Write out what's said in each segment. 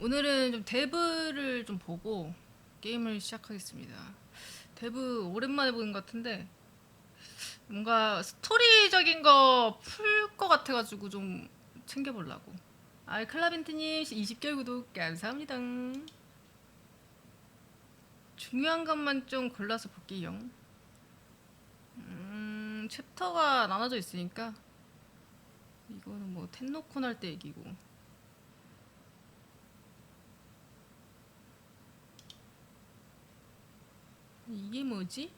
오늘은 좀 데브를 좀 보고 게임을 시작하겠습니다. 데브 오랜만에 보는 것 같은데 뭔가 스토리적인 거 풀 것 같아가지고 좀 챙겨보려고. 클라빈트님 20개월 구독 감사합니다. 중요한 것만 좀 골라서 볼게요. 챕터가 나눠져 있으니까 이거는 뭐 텐노콘 할 때 얘기고. 이게 뭐지?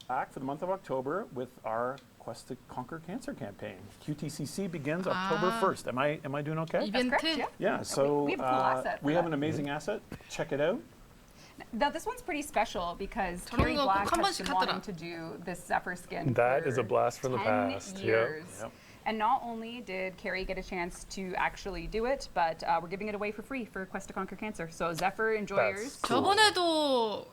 Back for the month of October with our Quest to Conquer Cancer campaign. QTCC begins October 1st. Am I doing okay? 이벤트? correct, Yeah. So we have a cool asset for we have that. an amazing asset. Check it out. Now this one's pretty special because 저런 Carrie 거 Black 꼭 한 has 번씩 been wanting 하더라. to do this Zephyr skin That for is a blast from the 10 past. years. Yep. And not only did Carrie get a chance to actually do it, but we're giving it away for free for Quest to Conquer Cancer. So Zephyr enjoyers. Cool. 저번에도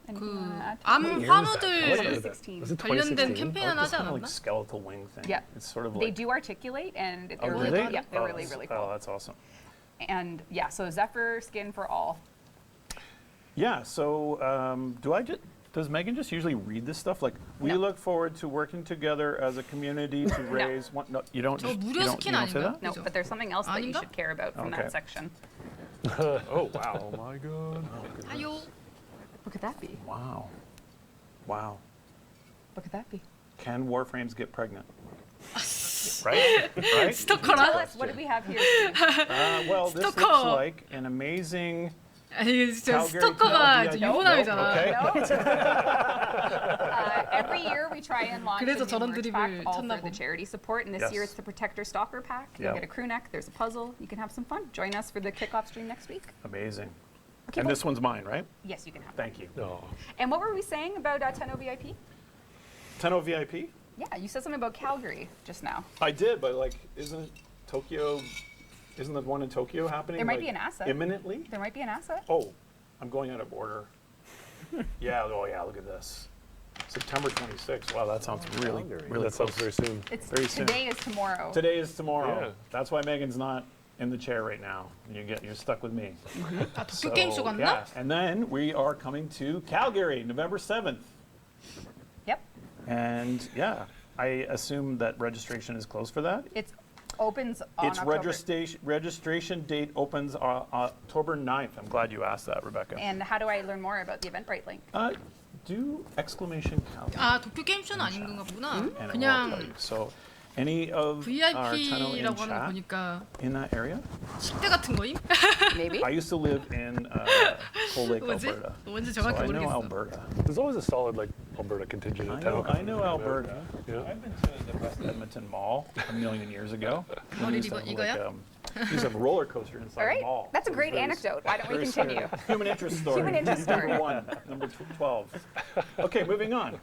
anything 그 you wanna add? 암 What year is that? 환우들 2016. Was it 관련된 2016? 캠페인 하나 하지 Kind of 않았나? like skeletal wing thing. Yeah. It's sort of They like. do articulate and they're Oh, really, really? yeah, they're Oh, really, really cool. Oh, that's awesome. And yeah, so Zephyr skin for all. Yeah. So does Megan just usually read this stuff? Like we No. look forward to working together as a community to raise. One, no, you don't. 저 Just, 무료 you don't, 스킨 you don't say 아닌가? that? No, 그죠? but there's something else that you 아닌가? should care about from Okay. that section. Oh wow. Oh my god. 아요. What could that be? Wow. Wow. What could that be? Can warframes get pregnant? Right? Right? 스토커라? Tell us, what do we have here? Well, this looks Stalker. like an amazing. 아니 진짜 Calgary 스토커가 Tennogen. 유부남이잖아. Okay. No. Every year we try and launch a 그래서 new 저런 merch 드립을 pack all 쳤나 for the 보. charity support, and this year Yes. it's the Protector Stalker pack. You Yep. get a crew neck, there's a puzzle, you can have some fun. Join us for the kickoff stream next week. Amazing. Okay, And this one's mine, right? yes, you can have it. Thank you. No. And what were we saying about Tenno VIP? Tenno VIP? Yeah, you said something about Calgary just now. I did, but like, isn't the one in Tokyo happening? There might like, be an asset. Imminently? There might be an asset. Oh, I'm going out of order. Yeah, oh yeah, look at this. September 26th. Wow, that sounds really That sounds close. very soon. It's Very soon. today is tomorrow. Today is tomorrow. Yeah. That's why Megan's not in the chair right now. You're stuck with me. 아 도쿄 게임쇼 갔나? yeah, and then we are coming to Calgary, November 7th. Yep. And yeah, I assume that registration is closed for that. It opens on Its October. registration date opens October 9th. I'm glad you asked that, Rebecca. And how do I learn more about the Eventbrite link? Do exclamation Calgary. 아 도쿄 게임쇼는 아닌 건가 보구나. And it will tell 그냥 you. So, any of our Tenno in VIP라고 하는 거 chat 보니까 in that area? 식대 같은 거임? Maybe. I used to live in Cold Lake, 뭐지? Alberta. 뭔지 So 정확히 I know 모르겠어. Alberta. There's always a solid like Alberta contingent. at Tenno I know Con. Alberta. Yeah. I've been to the West Edmonton Mall a million years ago. 머리 We used to have, 이거야? we used to have a roller coaster inside All right. the mall. That's a It was great very- anecdote. Why don't we very continue? scary. Human interest story. Human interest story. Number 1, number 12. Okay, moving on.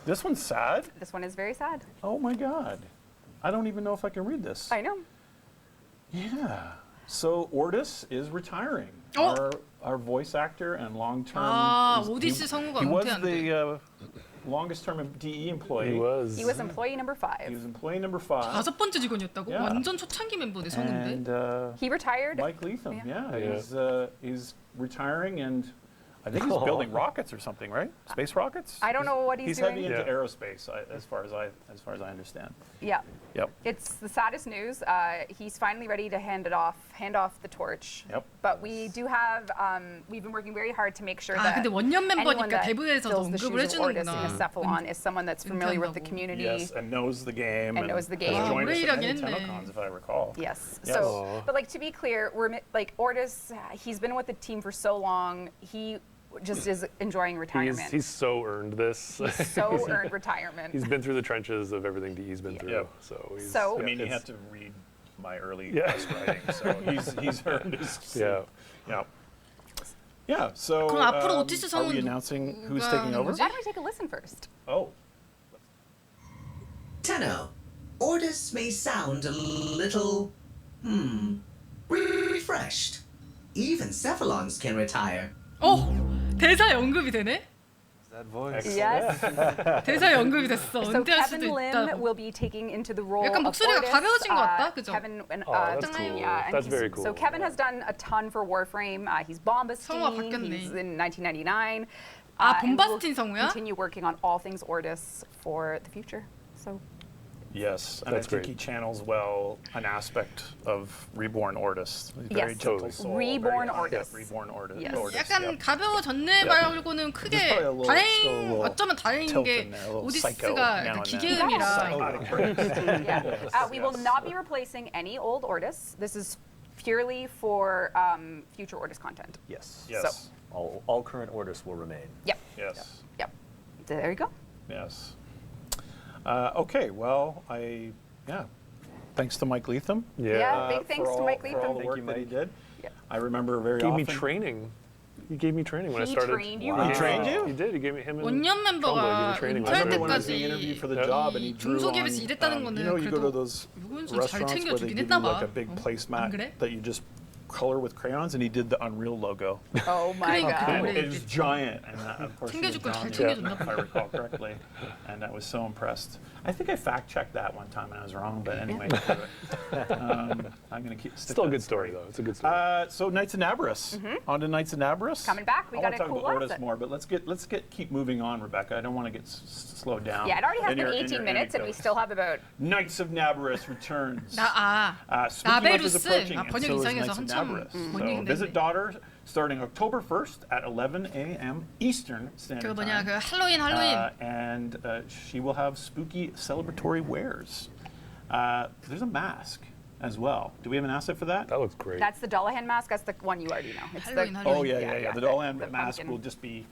This one's sad. This one is very sad. Oh my God. I don't even know if I can read this. I know. Yeah. So Ortis is retiring. Oh. Our voice actor and long-term. 아 is- 오디시 성우가 he was 은퇴한대. the longest-term DE employee. He was. He was employee number He 5. was employee number 5. 5번째 직원이었다고? Yeah. 완전 초창기 멤버네 성우인데. And He retired. Mike Leatham, Yeah. yeah, he's retiring, and I think he's building rockets or something, right? Space rockets. I don't know what he's doing. heavy into Yeah. aerospace, as far as I understand. Yeah. Yep. It's the saddest news. He's finally ready to hand off the torch. Yep. But we do have, we've been working very hard to make sure 아 that 근데 원년 anyone 멤버니까 that 대부에서도 fills the 언급을 shoes of Ortis in 해주는구나. Acephalon is someone that's familiar with the 은퇴한다고. community. Yes, and knows the game. And knows the game. Has 아, joined us 오래 at many 일하긴 했네. Tennocons, if I recall. Yes. Yes. So, but like to be clear, like Ortis, he's been with the team for so long. He just is enjoying retirement. He's so earned this. He's so earned retirement. He's been through the trenches of everything DE's been through. Yep. So he's. So- I mean, you it's- have to read my early Yeah. test writing, so he's earned his. Yeah. Yeah. Yeah. So. 그럼 앞으로 오티스 are we 성우는 announcing who's 누가 taking 하는 over? 거지? Why don't we take a listen first? Oh. Tenno, Ortis may sound a little, refreshed. Even cephalons can retire. 어 대사 연급이 되네? That voice. Yes. 대사 연극이 됐어. So 은퇴할 Kevin 수도 Lim 있다. will be taking into the role 약간 of 목소리가 Ordis. 가벼워진 것 같다, 그죠? Kevin, and, Oh, that's cool. yeah, and That's he's- very cool. So Kevin has done a ton for Warframe. He's Bombastine. 성우가 바뀌었네. He's in 1999. 아, and will 봄바스틴 성우야? continue working on all things Ordis for the future. So Yes, and That's I think great. he channels well an aspect of Reborn Ordis. Very Yes. gentle Totally. soul. Reborn very, Ordis. Yeah, Reborn Ordis. Yes. Ordis, 약간 yep. 가벼워졌네 말고는 크게 There's probably a little- 다행 still a little 어쩌면 다행인 tilt 게 in there, a little psycho 오디스가 now 약간 and then. 기계음이라 yeah. We will not be replacing any old Ordis. This is purely for future Ordis content. Yes. Yes. All current orders will remain. Yep. Yes. Yep. So there you go. Yes. Okay, well, thanks to Mike Leatham. Yeah, big thanks for to all- Mike for all Leatham. the work that he did. Yeah. I remember very Gave me often. training. He gave me training when I He started. trained you? He trained you? He did. He gave me him and 원년 Trumbo gave 멤버가 me training. I 은퇴할 remember when I was being 때까지 interviewed for the Yeah. job, and he drew 중소기업에서 on, 일했다는 거는 you know, you go to 그래도 those 이건 좀 잘 restaurants where they 챙겨주긴 give you 했나 봐. like a big 안 placemat 그래? that you just color with crayons, and he did the Unreal logo. Oh my 그러니까 god. And 그래. it was giant, and of course he was 챙겨줄 걸 잘 John, 챙겨줬나 if I recall correctly, and I was so impressed. I think I fact checked that one time and I was wrong, but anyway, screw it. I'm gonna keep. Stick Still a that good story though. It's a good story. So Knights of Nabrus. On to Knights of Nabrus. Coming back, we I got wanna a talk cool about Ordis asset. more, but let's keep moving on, Rebecca. I don't want to get slowed down. Yeah, it already has in been your- in 18 your minutes, and we anecdotes. still have about. Knights of Nabrus returns. Spooky month is 나베루스. approaching, 아, and 번역 so is 이상해서 Knights of 한참 Nabrus. So 번역인데. visit daughter starting October 1st at 11 a.m. Eastern 그 Standard 뭐냐 Time. 그 할로윈 And she will have spooky celebratory wares. There's a mask as well. Do we have an asset for that? That looks great. That's the Dullahan mask. That's the one you already know. It's Halloween, the, Halloween. Oh yeah. The doll hand mask pumpkin. will just be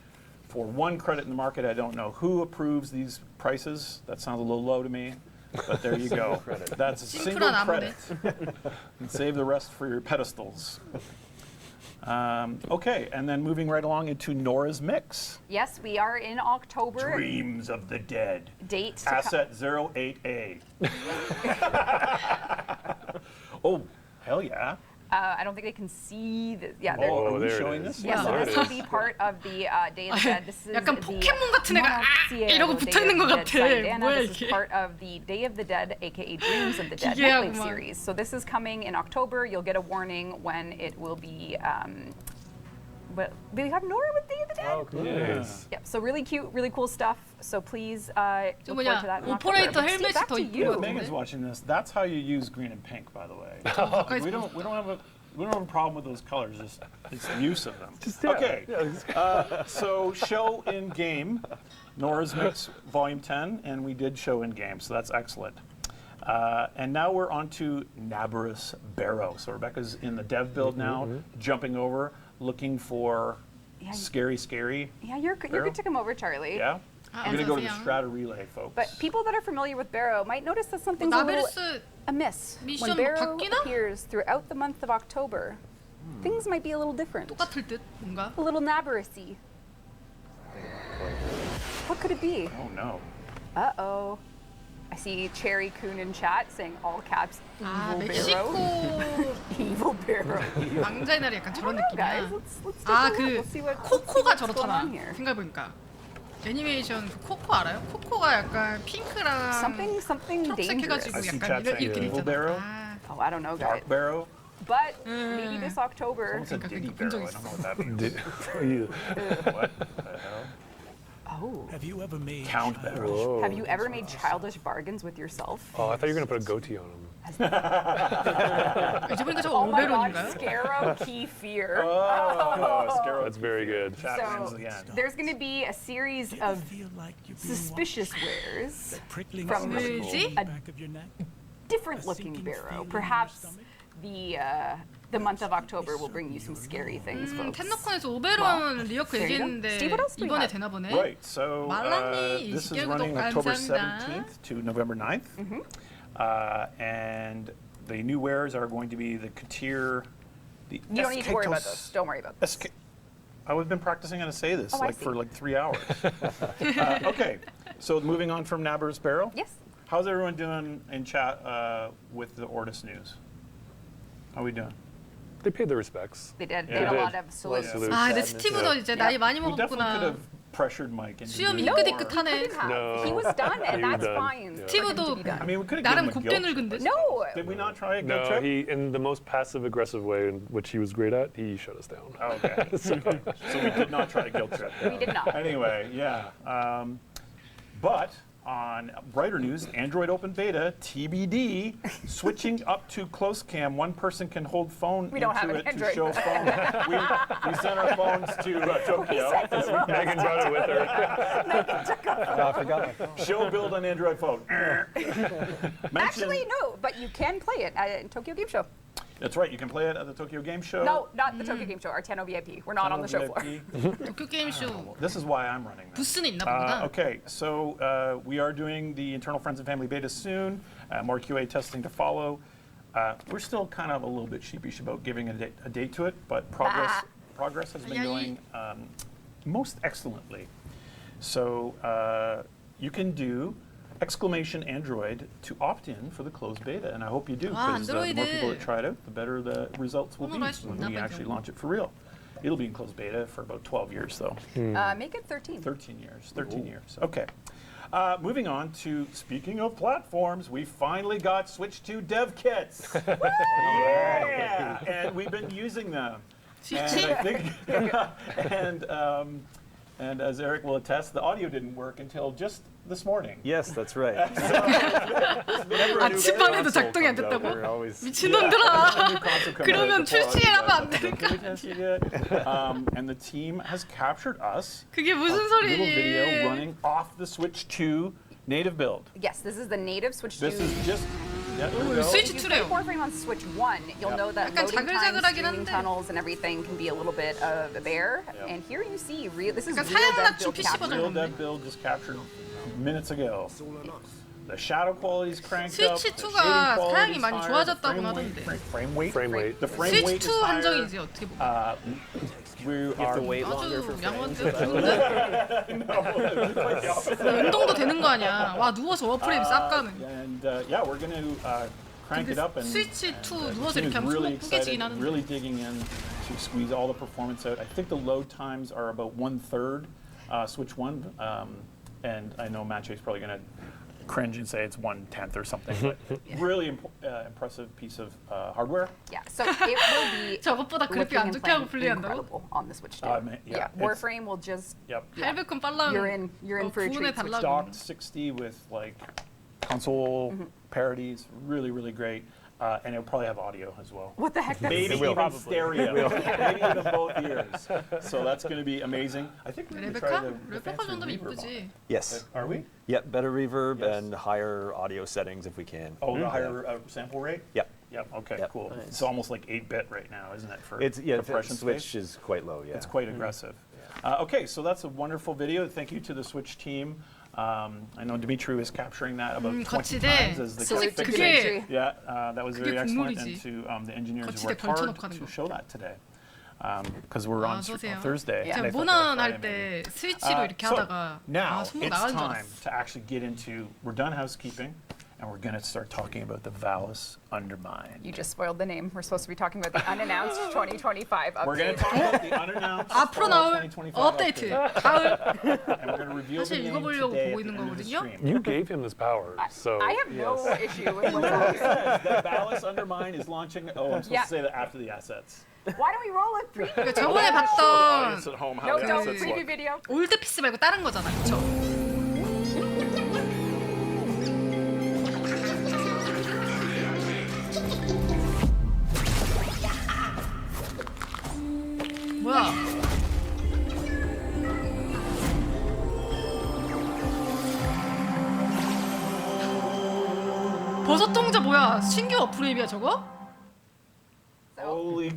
for one credit in the market. I don't know who approves these prices. That sounds a little low to me, but there you go. That's a single 심플한 credit. And save the rest for your pedestals. Okay, and then moving right along into Nora's Mix. Yes, we are in October. Dreams of the Dead. Date to Asset 08A. Oh, hell yeah. I don't think they can see the. Yeah, they're. Oh, are we there it showing is. this? Yeah, so there it this will is. be part of the Day of the Dead. This is 약간 the 포켓몬 같은 애가 아! Monarchia 이러고 Day 붙어 있는 of 것 the Dead 같아. side. Anna, 뭐야 this is 이게? part of the Day of the Dead, aka Dreams of the Dead 기괴하구만. Netflix series. So this is coming in October. You'll get a warning when it will be. But we have Nora with Day of the Dead. Oh, cool. Nice. Yep. So really cute, really cool stuff. So please 저 look forward to 뭐냐 that. in 오퍼레이터 October. But Steve, 헬멧이 back 더 to 이쁜 you. 것 Megan's 같은데. watching this. That's how you use green and pink, by the way. 가까이서 we don't have a problem with those colors. It's the use of them. Yeah, Okay. yeah, So show in game, Nora's Mix Volume 10, and we did show in game, so that's excellent. And now we're on to Nabrus Barrow. So Rebecca's in the dev build now, jumping over, looking for Yeah, scary. Yeah, you're Barrow? good to come over, Charlie. Yeah? I'm going to go to the 안녕하세요. Strata Relay, folks. But people that are familiar with Barrow might notice that something's a little 나베루스 amiss. 미션 When Barrow 바뀌나? appears throughout the month of October, things might be a little different. 똑같을 듯 뭔가. A little Naberusy. What could it be? Oh, no. Uh-oh. I see Cherry Coon in chat saying all caps, 아 evil Barrow. 멕시코 Evil Barrow. 왕자의 날이 약간 저런 Guys, 느낌이야. let's take 아 a look. 그 Let's see what 코코가 what's going 저렇잖아. on here. 생각해보니까 애니메이션 그 코코 알아요? 코코가 약간 핑크랑 Something 초록색 dangerous. 해가지고 I see 약간 chat saying 이렇게 돼 Evil 있잖아. Barrow. 아, Oh, I don't know, guys. Dark Barrow. But maybe this October. Someone said Diddy 본 적 Barrow. I 있어. don't know what that means. You- What the hell? Oh. Have you ever made Count Barrow. Whoa. Have you ever made childish bargains with yourself? Oh, I thought you were gonna put a goatee on him. 이제 보니까 저거 Oh my god, 오베론인가요? Scarrow Key Fear. Oh, Scarab. That's very good. Chat wins So again. there's going to be a series Do you ever of feel like you're being suspicious watched? wares, That prickling from sensation 뭐지? in the back of your neck? different A looking sinking barrow. feeling in your Perhaps stomach? the month of October will bring you some scary things, folks. 텐노콘에서 오베론 리어크 there you go. 얘기했는데 Steve, what else do we 이번에 have? 되나 보네. Right, so 말랑이 this is 20개월 running 구독 October 감사합니다. 17th to November 9th. And the new wares are going to be the Katir, the You don't need to worry about Escatos- this. Don't worry about this. I've been practicing how to say this Oh, I for see. like 3 hours. Okay, so moving on from Nabrus Barrow. Yes. How's everyone doing in chat with the Ordis news? How are we doing? They paid their respects. They did. Yeah. They did They a did. lot of salutes. Salute. 아, 근데 sadness. 스티브도 이제 나이 많이 We definitely could 먹었구나. have pressured Mike into 수염이 doing more. 희끗희끗하네. No. He was done, He and was that's done. fine. Yeah. for him to 스티브도 be done. I mean, we could have 나름 given him a 곱게 guilt 늙은데. No. Did we not try a guilt No, trip? he in the most passive-aggressive way, in which he was great at, he shut us down. Okay. So we did not try a guilt trip. We did not. Anyway, yeah. But on brighter news, Android Open Beta, TBD, switching up to close cam. One person can hold phone We don't have into an it Android to show phone. we sent our phones to Tokyo. Megan brought it with her. I forgot my phone. Show build on Android phone. Actually, no, but you can play it at Tokyo Game Show. That's right. You can play it at the Tokyo Game Show. No, not the Tokyo Game Show, our Tenno VIP. We're not on the show floor. 도쿄 게임쇼 This is why I'm running this. 부스는 있나 보구나. Okay, so we are doing the internal friends and family beta soon. More QA testing to follow. We're still kind of a little bit sheepish about giving a date to it, but progress has been going most excellently. So you can do !Android to opt in for the closed beta, and I hope you do, 와, because the more people 안드로이드 that try it out, the better the results will be 폰으로 할수 when 있나 we 봐요. actually launch it for real. It'll be in closed beta for about 12 years, though. Make it 13. 13 years. 13 years. Okay. Moving on to, speaking of platforms, we finally got Switch 2 dev kits. Yeah! And we've been using them. And 스위치? I think, and as Eric will attest, the audio didn't work until just this morning. Yes, that's right. 아침반에도 작동이 안 됐다고? We're always 미친놈들아. Console comes 그러면 out before 출시하면 안 the 되는 거 Can we test it yet? And the team has captured us. 그게 무슨 Little video 소리니? running off the Switch 2 native build. Yes, this is the native Switch 2. This is just. Yeah, there we 오, go. 스위치 If you play 2래요. Warframe on Switch 1, you'll know that 약간 loading times, 자글자글하긴 streaming 한데. tunnels, and everything can be a little bit of a bear. And here you see, this is 약간 real dev 사양맞춤 build PC capture. 버전. Real dev build just captured minutes ago. The shadow quality's cranked up. 스위치 the 2가 shading quality's 사양이 많이 higher, 좋아졌다고 the 하던데. frame weight. Frame rate. The frame 스위치 weight is 2 higher. 한정이지 어떻게 보면. We You have are to wait longer for 아주 frames. 양호한데 좋은데? 운동도 되는 거 아니야. 와 누워서 워프레임 싹 가는. And yeah, we're going to crank it up. And 스위치 2 누워서 team is 이렇게 하면 really 손목 뿌개지긴 excited, 하는데. really digging in to squeeze all the performance out. I think the load times are about 1/3 Switch 1, and I know Maciej's probably going to cringe and say it's 1/10 or something, but really impressive piece of hardware. Yeah, so it will be 저것보다 그래픽 안 looking and 좋게 ha고 playing 플레이한다고? incredible on the Switch 2. Yeah, it's- Warframe will just Yep. 800건 빨라면 you're in for a 구분해 treat. 달라고. Docked 60 with like console parodies, really, really great. And it'll probably have audio as well. What the heck? That's Maybe will. even Probably. stereo. Maybe even both ears. So that's going to be amazing. I think we're going to try 레베카? the 레베카 fancy 정도면 reverb on 이쁘지. it. Yes. Are we? Yep, better reverb Yes. and higher audio settings if we can. Oh, the higher sample rate? Yep. Yep, okay, Yep. cool. Nice. It's almost like 8-bit right now, isn't it? For It's compression Switch space? is quite low. Yeah. It's quite aggressive. Okay, so that's a wonderful video. Thank you to the Switch team. I know Dimitri was capturing that about 20 거치대. times as the So kept it's fixing. 그게 Yeah, that was very 그게 excellent, 국룰이지. and to the engineers who 거치대 worked hard 걸쳐놓고 하는 to 거. show that today. Because we're on 어서오세요. Thursday. 제가 and I thought 모난 that 할 Friday 때 스위치로 이렇게 so 하다가 now 아 손목 it's 나간 줄 time 알았어. to actually get into, we're done housekeeping, and we're going to start talking about the Vallis Undermine. You just spoiled the name. We're supposed to be talking about the unannounced 2025 We're going update. to talk about the unannounced 앞으로 fall 나올 2025 업데이트 update. 가을. And we're going to reveal the 사실 name 읽어보려고 today 보고 at the 있는 end of the 거거든요. stream. You gave him this power, so I have no yes. issue with what's happening. The Vallis Undermine is launching. Oh, I'm supposed Yeah. to say that after the assets. Why don't we roll a preview? 그러니까 저번에 Audience 봤던 at home, how No, the no, assets preview look. video. 올드 피스 말고 다른 거잖아, 그쵸? 뭐야? 버섯 동자 뭐야? 신규 어프레임이야 저거? Holy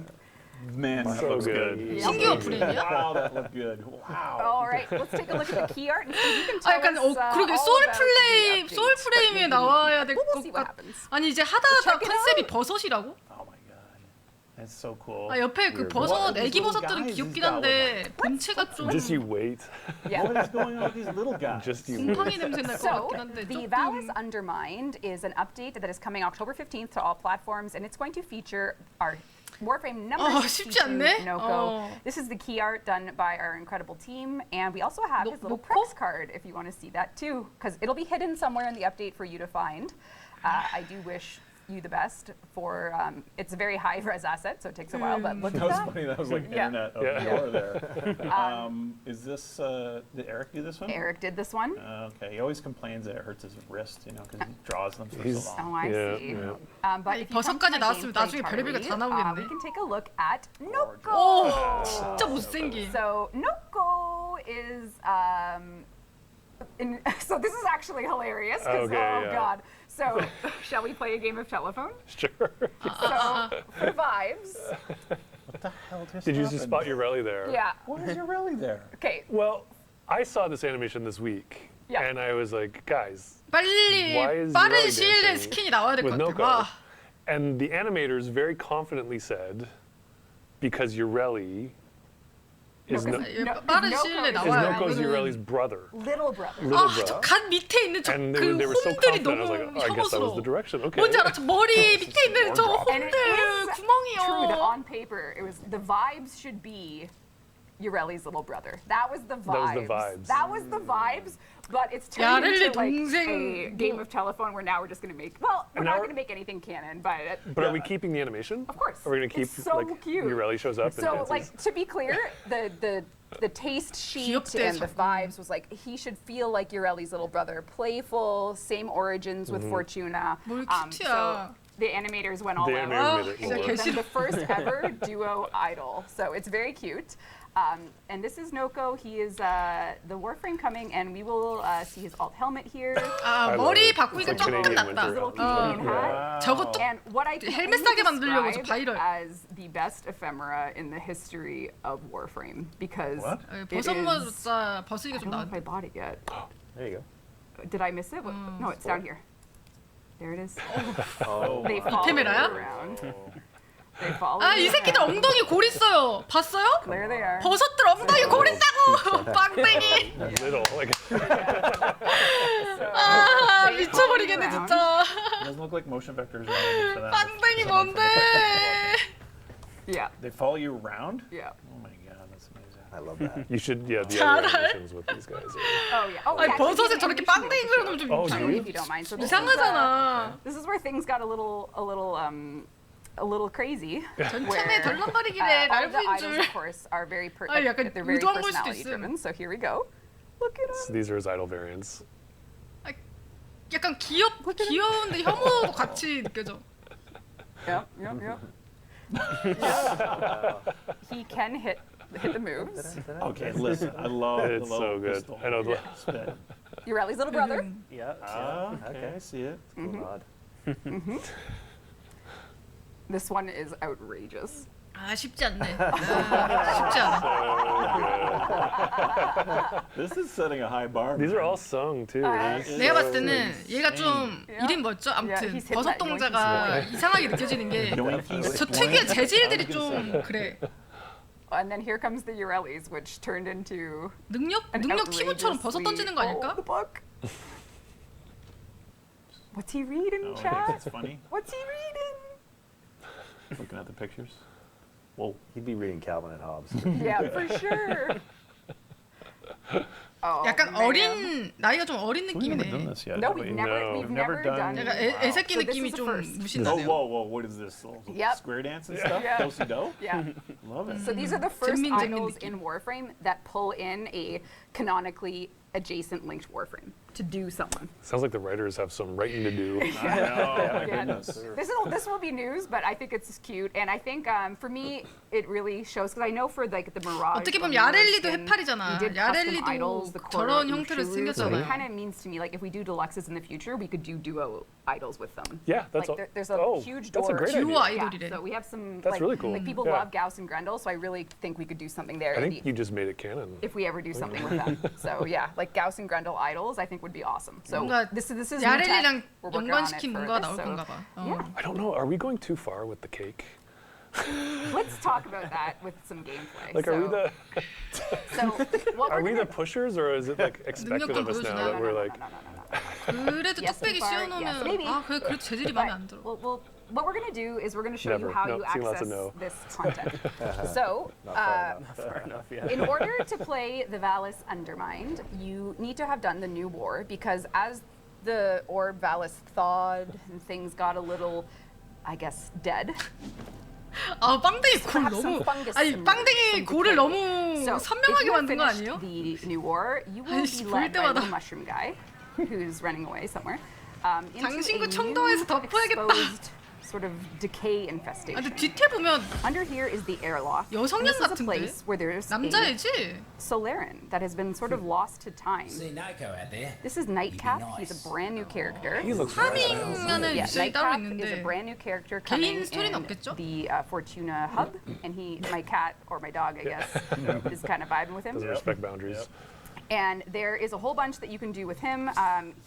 man, that So looks good. good. 신규 어프레임이야? Wow, that looked good. Wow. All right, let's take a look at the key art and see if you can 아 tell 약간 us 그러게 all 소울 about 플레임 the 소울 updates. 프레임에 But 나와야 될 we'll 것 see what 같. happens. 아니 이제 하다하다 Check it 컨셉이 out. 버섯이라고? Oh my god. That's so cool. 아 옆에 그 Weird. 버섯 What? 애기 These little 버섯들은 guys 귀엽긴 he's got 한데 본체가 좀 Just you wait. Yeah. What is going on with these little guys? Just you wait. 곰팡이 냄새 날 것 So, 같긴 한데 the 조금 Vallis Undermined is an update that is coming October 15th to all platforms, and it's going to feature our Warframe number 쉽지 62, 않네? Noco. This is the key art done by our incredible team, and we also have his little Noco? press card if you want to see that too, because it'll be hidden somewhere in the update for you to find. I do wish you the best for it's a very high res asset, so it takes a while, but look That at was that. funny. That was like Yeah. internet of Yeah. yore there. Is this, did Eric do this one? Eric did this one. Okay, he always complains that it hurts his wrist, you know, because he draws them for He's- so long. Oh, I Yeah, see. yeah. But if you come to 버섯까지 my 나왔으면 gameplay, 나중에 별의별거 다 Charlie, 나오겠네. we can take a look at Noco. 오, 진짜 못생긴. So Noco is so this is actually hilarious. 'Cause, Okay, oh yeah. God. So shall we play a game of telephone? Sure. So for vibes, What the hell just Did you happened? just spot your rally there? yeah. Why is your rally there? Okay. Well, I saw this animation this week, Yeah. and I was like, guys, Mm. Why 빨리 is 빠른 Rally 시일 내에 dancing 스킨이 나와야 될 것 with 같아. Noco. 와. And the animators very confidently said, because Urelli is, No, no, 'cause is No, 빠른 Noco 시일 내에 is 나와야 Noco's 이거는- Urelli's brother. Little brother. Little 아, brother. 저 간 밑에 있는 저 And 그 they were so 홈들이 confident. I was 너무 like, oh, I guess that was the 혐오스러워. direction. Okay. 뭔지 알아? 저 머리 밑에 있는 저 And it 홈들 is true that 구멍이요. on paper, it was the vibes should be Urelli's little brother. That was the vibes. That was the vibes. That was the vibes. But it's turned 야렐리 into like a 동생. game of telephone where now we're just going to make. Well, we're And not now going to make anything canon, but But are we keeping the animation? of course. Are we going to keep It's so like cute. Urelli shows up and So, dances? like, to be clear, the taste sheet 귀엽대, and the 자꾸. vibes was like he should feel like Urelli's little brother, playful, same origins with Fortuna. 뭘 So 큐트야. the animators went all The out animators made it and work. gave them the first ever duo idol. So it's very cute. And this is Noco. He is the Warframe coming, and we will see his alt helmet here. 아, I love 머리 it. 바꾸기가 It's like 조금 Canadian 낫다. winter. Little Canadian hat. Wow. 저것도 And what I can 헬멧 only 싸게 만들려고 저 describe 바이럴. as the best ephemera in the history of Warframe because What? it 버섯마자 벗으기가 I 좀 don't know if 나은데. I bought it yet. There you Did I miss it? No, it's down here. There it is. Oh, They follow 이테메라야? around. They follow 아, 이 새끼들 around. 엉덩이 골 있어요. 봤어요? There they are. 버섯들 엉덩이 골 있다고. 빵땡이. Little, like, 아, They 미쳐버리겠네 follow 진짜. doesn't look like motion vectors or anything for that. 빵땡이 Someone 뭔데? Yeah. They follow you around? Yeah. Oh my god, that's amazing. I love that. you should, yeah, the 잘 other 알. animations with these guys. Are, Oh yeah. Oh, 아니 yeah, 버섯에 actually, 저렇게 the 빵땡이 animation 그려놓으면 좀 Oh, show do me you? if you don't mind. So 이상하잖아. this is where things got a little crazy. 전참에 덜렁거리길래 all of the 랄프인 idols, 줄. of course, are very 아, 약간 they're very 의도한 걸 수도 personality 있음. driven. So here we go. Look at so him. these are his idol variants. 약간 귀여운데 혐오도 같이 느껴져. Yep. He can hit the moves. Okay, listen, I love the It's little so good. pistol. I know the- Spit. Urelli's little brother. Yeah. Ah, okay, I see it. Cool nod. This one is outrageous. 아, 쉽지 않네. 아, 쉽지 않아. This is setting a high bar. These are man. all sung too. 내가 봤을 때는 얘가 좀 Yeah. 이름 뭐였죠? Yeah, 아무튼 he's hit 버섯 that 동자가 이상하게 느껴지는 게 저 특유의 재질들이 좀 그래. And then here comes the Urellis, which turned into 능력 an 키보처럼 버섯 던지는 거 outrageously- 아닐까? Oh, the book. What's he reading, Oh, chat? that's funny. What's he reading? Looking at the pictures. Whoa, he'd be reading Calvin and Hobbes. Yeah, for sure. Oh, 약간 man. 어린 나이가 좀 어린 We've never done 느낌이네. this yet. No, have we've we? never, No. we've We've never never done- done. 약간 애새끼 So this 느낌이 is the 좀 first. Oh, 무신나네요. whoa, what is this? Yep. Square dance and stuff? Yeah. Do-si-do? Yeah. Love it. So these are the first 재민 idols 느낌. in Warframe that pull in a canonically adjacent linked Warframe to do someone. Sounds like the writers have some writing to do. I know, my Yeah. goodness. This will be news, but I think it's cute, and I think for me it really shows because I know for like the Mirage. 어떻게 보면 or Mirage 야렐리도 skin, 해파리잖아. we did custom 야렐리도 idols, the 저런 형태로 So 생겼잖아요. it kind of means to me like if we do deluxes in the future, we could do duo idols with them. Yeah, that's like all. there's a oh, huge that's a door. great 듀오 idea. Yeah, 아이돌이래. so we have some. That's like, really cool. Like people Yeah. love Gauss and Grendel, so I really think we could do something there. I in think the- you just made it canon. if we ever do something with them. So yeah, like Gauss and Grendel idols, I think would be awesome. So 뭔가 this is new tech. 야렐리랑 We're working on it 연관시킨 for 뭔가가 this, 나올 so 건가 봐. yeah. I don't know. Are we going too far with the cake? Let's talk about that with some gameplay. Like, are we the So what are we're we gonna the pushers, or is it like expected 능력권 of us now 보여주나요? that we're like? 그래도 Yes, 뚝배기 we are. Yes, 씌워놓으면 maybe. 아 그래도 재질이 마음에 안 들어. We'll what we're going to do is we're going to show Never. you how No, you seeing lots access of no. this content. So, Fair enough, yeah. in order to play the Vallis Undermine, you need to have done the new war because as the orb Vallis thawed and things got a little, I guess, dead. 아 빵댕이 골 Perhaps some 너무 fungus 아니 emerged 빵댕이 from 골을 decay. 너무 So, if 선명하게 you have 만든 거 finished 아니에요? the new war, you will 아이씨, be 볼 led by 때마다. the mushroom guy, who's running away somewhere. Into 장신구 a 청동에서 new 덮어야겠다. exposed sort of decay 아, infestation. 근데 뒤태 보면 Under here is the airlock. 여성형 And this is a 같은데? place where there's a 남자애지? Solaren that has been sort of lost to time. See Noco out there. This is Nightcap. He's a brand new character. He looks 하밍하는 Yeah, 미션이 따로 Nightcap is a 있는데 brand new character coming 개인 스토리는 in 없겠죠? the Fortuna hub, and my cat or my dog, I guess, is kind of vibing with him. Doesn't respect boundaries. And there is a whole bunch that you can do with him.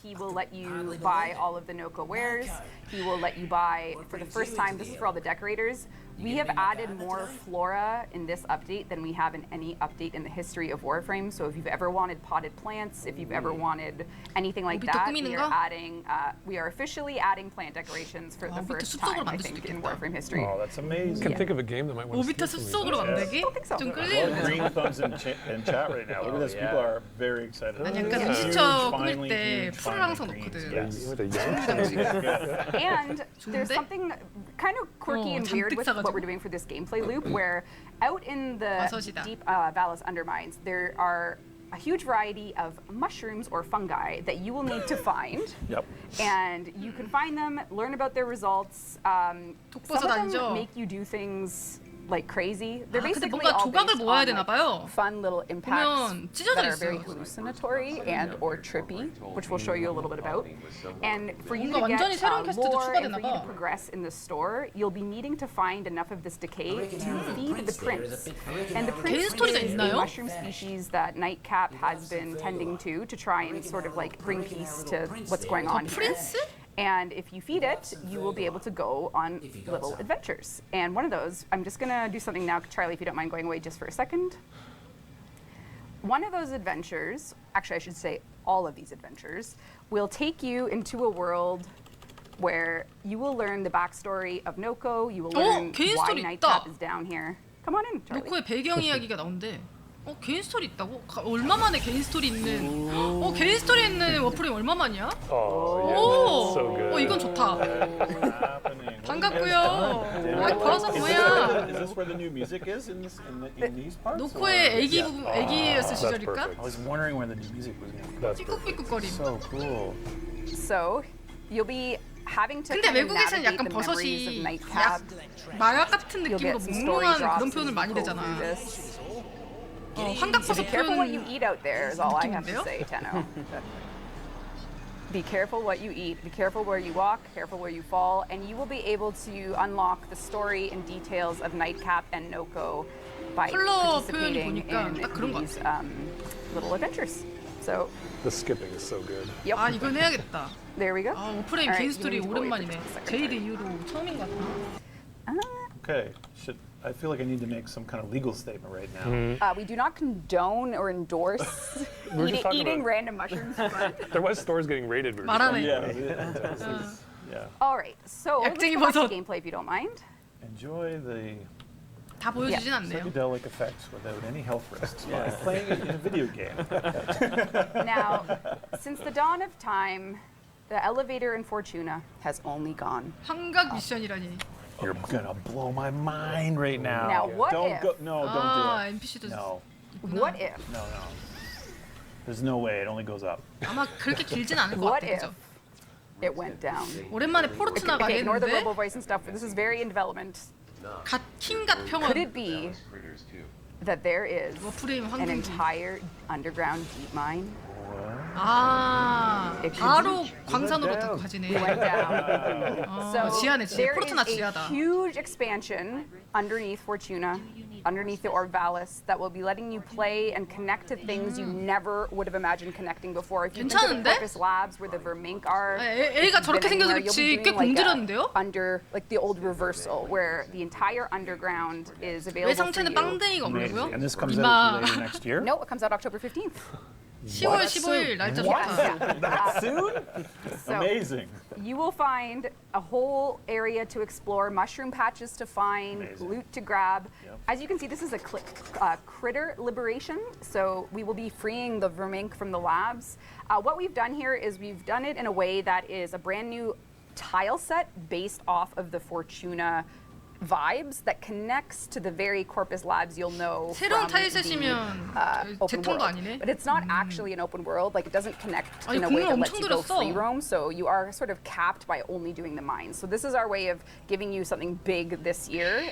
He will let you buy all of the Noco wares. He will let you buy, for the first time, this is for all the decorators, we have added more flora in this update than we have in any update in the history of Warframe. So if you've ever wanted potted plants, if you've ever wanted anything like 오비토 that, 꾸미는 we 거? are adding, we are officially adding plant decorations for the 오비토 first 숲속으로 time, I 만들 수도 think, in 있겠다. Warframe history. Oh, that's amazing. Can think of a game that might want to 오비타 steal some of 숲속으로 these. 만들기? think so. 좀 Well, 끌리는데. green thumbs in chat right now. Look at this. yeah. People are very excited. 아니 약간 Yeah. 음식처 꾸밀 Finally 때 huge, 풀을 finally 항상 green. 넣거든. Yes. With a young And there's 좋은데? something kind of quirky and weird with what we're doing for this gameplay loop, where out in the 버섯이다. deep Vallis Undermines, there are a huge variety of mushrooms or fungi that you will need to find. Yep. And you can find them, learn about their results. Some 독버섯 of 아니죠? them make you do things like crazy. They're 아, 근데 basically 뭔가 all 조각을 based 모아야 on 되나 like, 봐요. fun little impacts 보면 찢어져 that are very 있어요. hallucinatory and or trippy, which we'll show you a little bit about. And for you to 뭔가 get 완전히 새로운 퀘스트도 lore and 추가되나 for you to 봐. progress in the store, you'll be needing to find enough of this decay to feed the prince. And the 개인 prince 스토리가 is a 있나요? mushroom species that Nightcap has been tending to try and sort of like bring peace to what's going on here. 프린스? And if you feed it, you will be able to go on little adventures. And one of those, I'm just gonna do something now, Charlie, if you don't mind going away just for a second. One of those adventures, actually I should say all of these adventures, will take you into a world where you will learn the backstory of Noco, you will learn 개인 why 스토리 Nightcap 있다. is down here. Come on in, Charlie. 노코의 배경 이야기가 나온대. 개인 스토리 있다고? 얼마 만에 개인 스토리 있는? 개인 스토리 있는 워프레임 얼마 만이야? Oh, yeah. 오, So good. 이건 좋다. Happening. 반갑고요. 아, 버섯 뭐야? Is this where the new music is in these parts? 노코의 애기였을 That's 시절일까? perfect. I was wondering where the new music was going to come. That's perfect. 삐걱삐걱거림. So cool. So you'll be having to 근데 kind of 외국에서는 navigate 약간 the memories of 버섯이 Nightcap. 마약 같은 You'll 느낌으로 get some story 몽롱한 drops 그런 as 표현을 you 많이 go 되잖아. through this. 환각버섯 Be careful what you 표현 eat out there is all I have to 느낌인데요? say, Tenno. Be careful what you eat. Be careful where you walk. Careful where you fall, and you will be able to unlock the story and details of Nightcap and Noco by 컬러 표현이 participating 보니까 in 딱 그런 것 these little adventures. So, The skipping is so good. yep, 아 이건 해야겠다. there we go. 아 워프레임 All right, 개인 you 스토리 need to go away for 오랜만이네. just a second. 제이드 이후로 처음인 것 같아. Okay. I feel like I need to make some kind of legal statement right now. We do not condone or endorse were just talking eating about- random mushrooms. But There was stores getting raided. We were just 말하네. Yeah. all right, so let's 약쟁이 go back to 버섯. gameplay if you don't mind. Enjoy the 다 보여주진 않네요. psychedelic effects without any health risks by playing it in a video game. Now, since the dawn of time, the elevator in Fortuna has only gone. 환각 미션이라니. You're gonna blow my mind right now. Now, what don't if- go. No, don't 아 do it. NPC도 No, What if? no. There's no way. It only goes up. 아마 그렇게 길진 않을 것 What 같아. if 그죠? it went down? 오랜만에 포르투나가 Okay, ignore the 했는데 robo voice and stuff. This is very in development. 킹갓 Could 평원 it be that there is 워프레임 an 황금기. entire underground deep mine? 아 It could 바로 went 광산으로 down. 가지네. Went down. So 지하네, 지하. there 포르투나 is a 지하다. huge expansion underneath Fortuna, underneath the Orb Vallis, that will be letting you play and connect to things you never would have imagined connecting before. If you've been to the 괜찮은데? Purpose Labs where the Vermink are, 애가 저렇게 been 생겨서 anywhere, you'll 그렇지 be 꽤 doing like a 공들였는데요? under like the old reversal where the entire underground is available for 외상체는 you. 빵댕이가 Amazing. 없고요. And this comes 이마 out later next year. No, it comes out October 15th. 10월 15일 날짜 좋다. That soon? So Amazing. you will find a whole area to explore, mushroom patches to find, Amazing. loot to grab. As you can see, this is a critter liberation, so we will be freeing the vermink from the labs. What we've done here is we've done it in a way that is a brand new tile set based off of the Fortuna vibes that connects to the very Corpus labs you'll know 새로운 from 타일셋이면 open 재통도 world. 아니네. But it's not actually an open world. Like it doesn't connect 아니, in a way that 공을 lets 엄청 you go 들였어. free roam. So you are sort of capped by only doing the mines. So this is our way of giving you something big this year,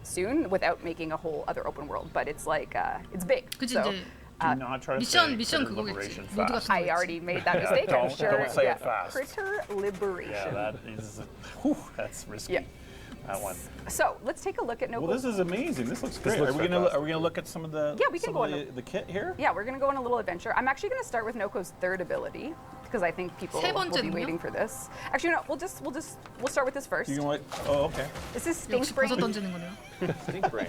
soon, without making a whole other open world. But it's like it's big. 그치 So 이제 Do not try to 미션 say critter 그거겠지. liberation 모두가 fast. I already made that mistake. I'm Don't- sure. don't say it Yeah. fast. Critter liberation. Yeah, that is, that's risky. Yeah. That one. So let's take a look at Noco. Well, this is amazing. This looks great. looks are we gonna fantastic. look at some of the Yeah, we can some go of on the kit here? Yeah, we're gonna go on a little adventure. I'm actually gonna start with Noco's third ability because I think people 세 will be 번째는요? waiting for this. Actually, no, we'll start with this first. You know what? Oh, okay. This is Stink 역시 Brain. 버섯 던지는 거네요. Stink brain.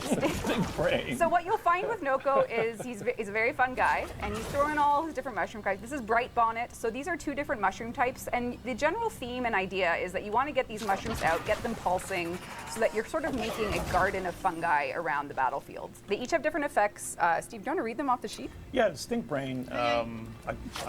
Great. So what you'll find with Noco is he's a very fun guy, and he's throwing all his different mushroom types. This is Bright Bonnet. So these are two different mushroom types, and the general theme and idea is that you want to get these mushrooms out, get them pulsing, so that you're sort of making a garden of fungi around the battlefield. They each have different effects. Steve, do you want to read them off the sheet? Yeah, stink brain. I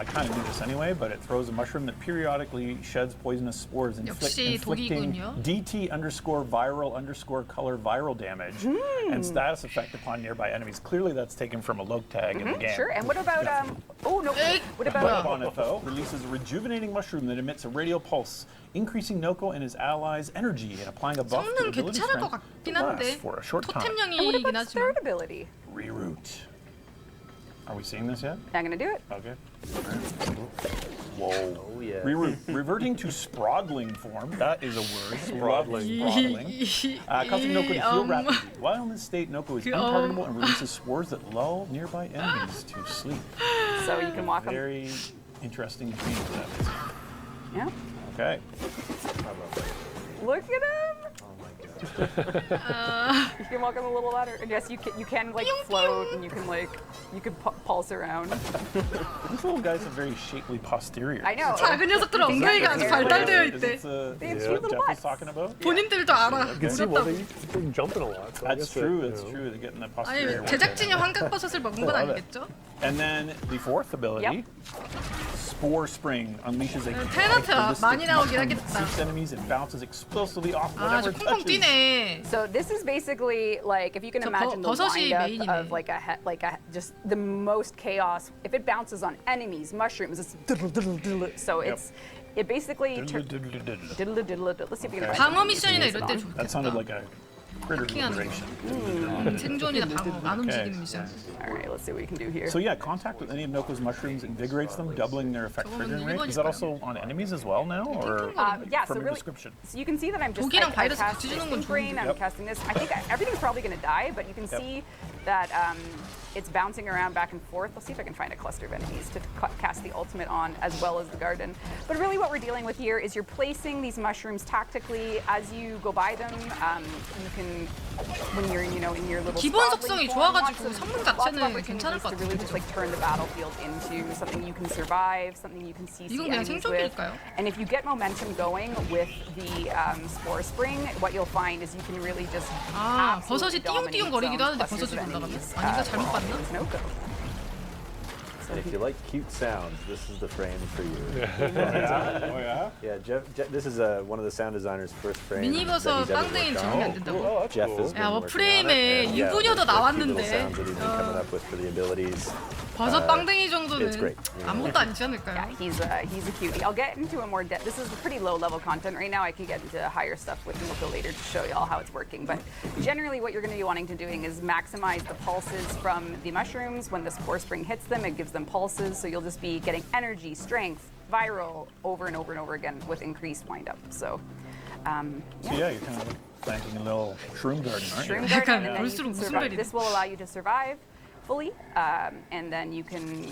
kind of knew this anyway, but it throws a mushroom that periodically sheds poisonous spores, 역시 inflicting 독이군요. DT_viral_color viral damage and status effect upon nearby enemies. Clearly, that's taken from a log tag in the game. Sure. And what about oh no, what Bright about Bonnet, though, releases a rejuvenating mushroom that emits a radio pulse, increasing Noco and his allies' energy and applying a buff to 성능 ability 괜찮을 것 strength 같긴 to 한데 last for a short time. what 토템형이긴 about his 하지만 third ability? Reroute. Are we seeing this yet? I'm gonna do it. Okay. Whoa. Oh yeah. Reverting to sprawling form. That is a word. Sprawling. Causing Noco to heal rapidly. While in this state, Noco is untargetable and releases spores that lull nearby enemies to sleep. So you can walk them. Very interesting theme to that. Yeah. Okay. Look at him. You can walk on the little ladder, and yes, you can like float, and you can pulse around. These little guys have very shapely posteriors. I know. 작은 녀석들은 엉덩이가 아주 발달되어 Is 있대. this They have what cute little Jeff was butts. talking about? 본인들도 알아. You can see, well, 무섭다고. they're jumping a lot. So I That's guess true. that, That's you know. true. They're getting the posterior. 아니 제작진이 황각버섯을 먹은 건 Love it. 아니겠죠? And then the fourth ability, Spore Spring, unleashes a 테너트 많이 나오긴 하겠다. seeks enemies and bounces explosively off 아, whatever 저 it 콩콩 touches. 뛰네. So this is basically like if you can 저 imagine the 버섯이 wind up 메인이네. of like a just the most chaos. If it bounces on enemies, mushrooms, it's diddle, diddle, diddle. So it basically diddle, diddle, diddle. Let's see if we can. find 방어 some 미션이나 images 이럴 때 on. That sounded 좋겠다. like a critter 해킹하는 거. liberation. 생존이나 방어 안 움직이는 Okay. 미션. All right, let's see what we can do here. So yeah, contact with any of Noco's mushrooms invigorates them, doubling their effect 저거는 triggering rate. Is that 일본일까요? also on enemies as well now, or Yeah, so from your really, description? so you can see that I'm just 독이랑 I 바이러스 cast 같이 this 주는 건 in brain, 좋은데. I'm casting this. I think everything's probably going to die, but you can see that it's bouncing around back and forth. Let's see if I can find a cluster of enemies to cast the ultimate on, as well as the garden. But really what we're dealing with here is you're placing these mushrooms tactically as you go by them. You can, when you're in your little 기본 sprawling 속성이 form, 좋아가지고 lots of 성능 자체는 opportunities 괜찮을 것 to really 같은데. just like turn the battlefield into something you can survive, something you can CC 이건 그냥 enemies with. 생존기일까요? And if you get momentum going with the Spore Spring, what you'll find is you can really just 아, absolutely 버섯이 띄웅띄웅거리기도 하는데 dominate 버섯이 some 올라가면? enemies, 아닌가? 잘못 봤나? with Noco. And if you like cute sounds, this is the frame for you. Oh yeah. Yeah, Jeff this is one of the sound designer's first frames. 미니버섯 that he's ever 빵댕이 worked 적응이 on. 안 된다고? Oh, that's Jeff cool. has been 야, working 워프레임에 on it, and, yeah, 유부녀도 there's cute little 나왔는데. sounds that he's been coming up with for the abilities. 버섯 빵댕이 it's 정도는 great. 아무것도 아니지 않을까요? Yeah, he's a cutie. I'll get into a more depth. This is pretty low level content right now. I could get into higher stuff with Noco later to show y'all how it's working. But generally, what you're going to be wanting to doing is maximize the pulses from the mushrooms. When the Spore Spring hits them, it gives them pulses. So you'll just be getting energy, strength, viral over and over and over again with increased wind up. So. So yeah, you're kind of planting a little shroom garden, aren't Shroom you? garden, and then you 볼수록 can 무슨 survive. 말이지? This will allow you to survive fully, and then you can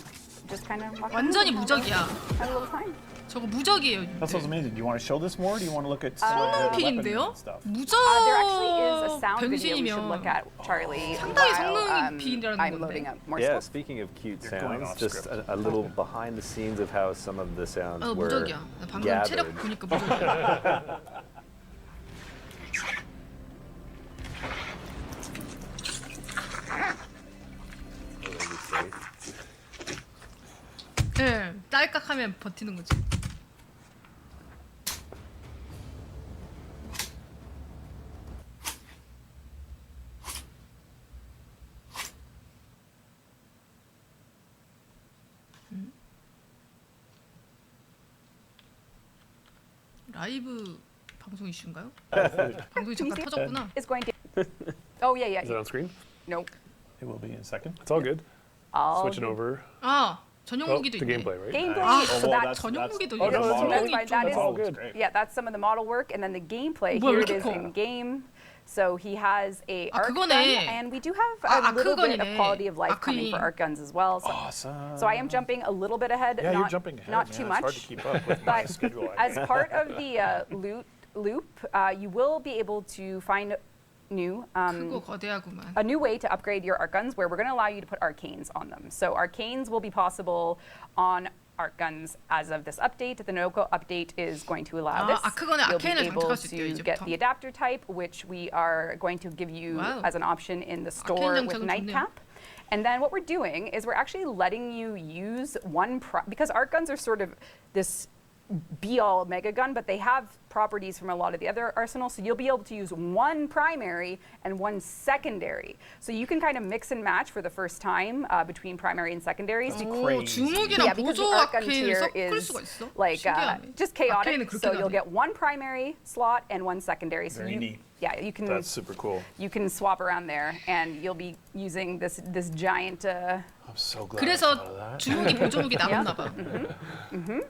just kind of walk 완전히 around, 무적이야. have a little time. 저거 무적이에요. That sounds amazing. Do you want to show this more? Or do you want to look at some of the weapons 성능핀인데요? and stuff? 무적 There actually is a sound video we should look 변신이면 at, Charlie. 상당히 while, 성능핀이라는 I'm 건데. loading up more Yeah, stuff. speaking of cute You're going sounds, off just script. a little behind the scenes of how some of the sounds were 무적이야. 나 방금 체력 gathered. 보니까 무적이야. 네, 딸깍하면 버티는 거지. 라이브 방송 이슈인가요? 방송이 잠깐 터졌구나. Is going to. Oh yeah, yeah. Is it on screen? Nope. It will be in a second. It's all good. All Switching over. 아, 전용 Oh, 무기도 the 있네. gameplay, right? gameplay. 아, so well, that's 전용 무기도 Oh, 있네. no, no, no. 전용이 That 좀 is- Oh, good. great. Yeah, that's some of the model work, and then the gameplay. 뭐야, Here 왜 it 이렇게 is 커? in game. So he has a 아, arc gun, 그거네. and we do have 아, a little bit of 아크건이네. quality of life coming for 아크인. arc guns as well. So, Awesome. so I am jumping a little bit ahead. Yeah, not, you're jumping ahead. Not man. too It's hard to much. keep up with my But schedule. as part of the loop, you will be able to find new 크고 거대하구만. a new way to upgrade your arc guns where we're going to allow you to put arcanes on them. So arcanes will be possible on arc guns as of this update. The Noco update is going to allow this. 그거는 You'll be 아케인을 able 장착할 수 있대요, to get 이제부터. the adapter type, which we are going to give you 와우. as an option in the store with 장착은 좋네요. Nightcap. And then what we're doing is we're actually letting you use one because arc guns are sort of this be-all mega gun, but they have properties from a lot of the other arsenals. So you'll be able to use one primary and one secondary. So you can kind of mix and match for the first time between primary and secondaries. 오, crazy. 주무기랑 because 보조 the arc gun 아케인을 tier 섞을 is 수가 있어? like 신기하네. just 아케인은 chaotic. 그렇게 So you'll 가네. get one primary slot and one secondary. So Very you, neat. yeah, you can That's super cool. you can swap around there, and you'll be using this giant. I'm so glad. I thought of 그래서 that. 주무기 보조무기 남았나 봐.